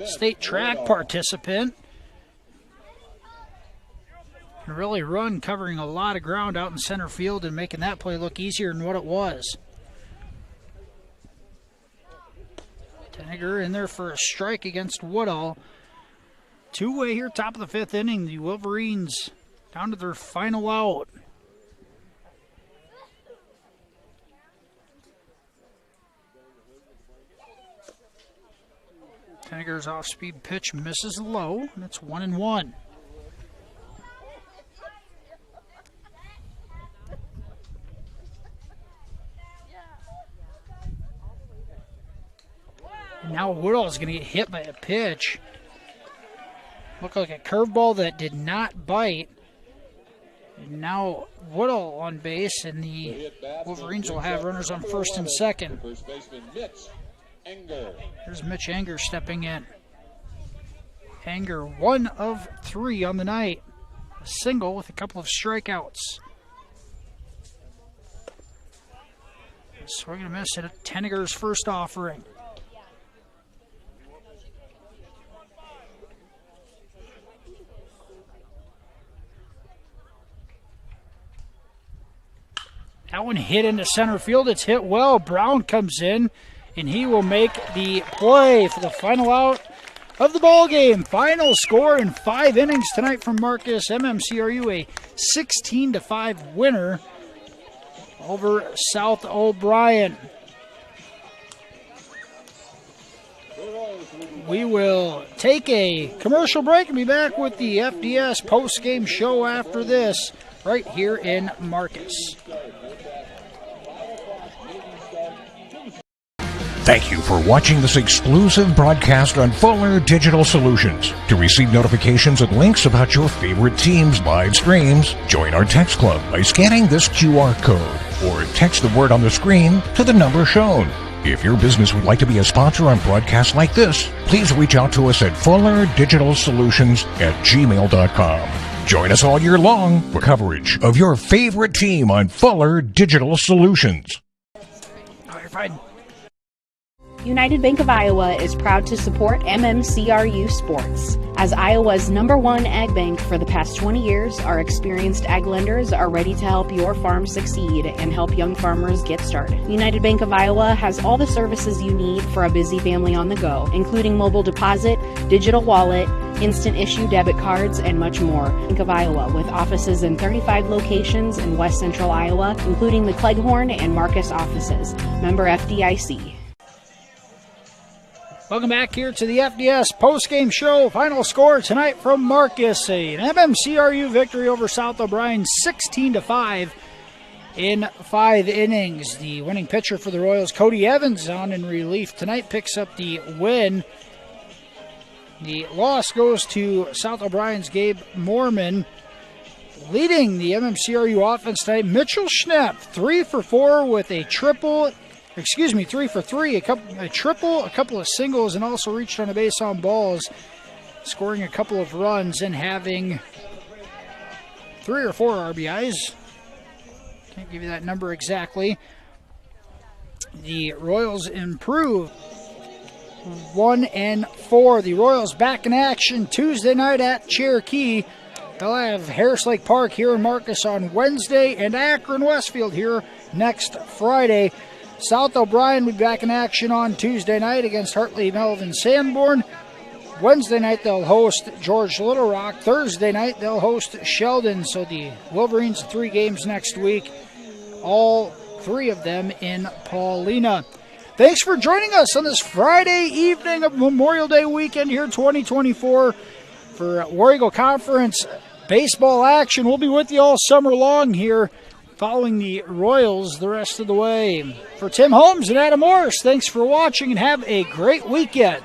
state track participant. Can really run, covering a lot of ground out in center field and making that play look easier than what it was. Tenniger in there for a strike against Woodall. 2-way here, top of the 5th inning. The Wolverines down to their final out. Tenniger's off-speed pitch misses low, and it's 1-1. And now Woodall's going to get hit by a pitch. Looked like a curveball that did not bite. And now Woodall on base, and the Wolverines will have runners on first and second. First baseman Mitch Enger. There's Mitch Enger stepping in. Enger 1 of 3 on the night. A single with a couple of strikeouts. Swing and a miss at Tenniger's first offering. That one hit into center field. It's hit well. Brown comes in, and he will make the play for the final out of the ball game. Final score in 5 innings tonight from Marcus. MMCRU a 16-5 winner over South O'Brien. We will take a commercial break and be back with the FDS post-game show after this, right here in Marcus. Thank you for watching this exclusive broadcast on Fuller Digital Solutions. To receive notifications and links about your favorite team's live streams, join our text club by scanning this QR code or text the word on the screen to the number shown. If your business would like to be a sponsor on broadcasts like this, please reach out to us at fullerdigitalsolutions@gmail.com. Join us all year long for coverage of your favorite team on Fuller Digital Solutions. Oh, you're fine. United Bank of Iowa is proud to support MMCRU Sports. As Iowa's #1 ag bank for the past 20 years, our experienced ag lenders are ready to help your farm succeed and help young farmers get started. United Bank of Iowa has all the services you need for a busy family on the go, including mobile deposit, digital wallet, instant issue debit cards, and much more. Bank of Iowa, with offices in 35 locations in West Central Iowa, including the Cleghorn and Marcus offices. Member FDIC. Welcome back here to the FDS post-game show. Final score tonight from Marcus. An MMCRU victory over South O'Brien, 16-5 in 5 innings. The winning pitcher for the Royals, Cody Evans, on in relief tonight, picks up the win. The loss goes to South O'Brien's Gabe Moorman. Leading the MMCRU offense tonight, Mitchell Schnepp, 3 for 4 with a triple 3 for 3, a triple, a couple of singles, and also reached on a base on balls, scoring a couple of runs and having 3 or 4 RBIs. Can't give you that number exactly. The Royals improve 1-4. The Royals back in action Tuesday night at Cherokee. They'll have Harris Lake Park here in Marcus on Wednesday and Akron Westfield here next Friday. South O'Brien will be back in action on Tuesday night against Hartley Melvin Sanborn. Wednesday night they'll host George Little Rock. Thursday night they'll host Sheldon. So the Wolverines 3 games next week, all 3 of them in Paulina. Thanks for joining us on this Friday evening of Memorial Day weekend here 2024 for War Eagle Conference baseball action. We'll be with you all summer long here, following the Royals the rest of the way. For Tim Holmes and Adam Morris, thanks for watching and have a great weekend.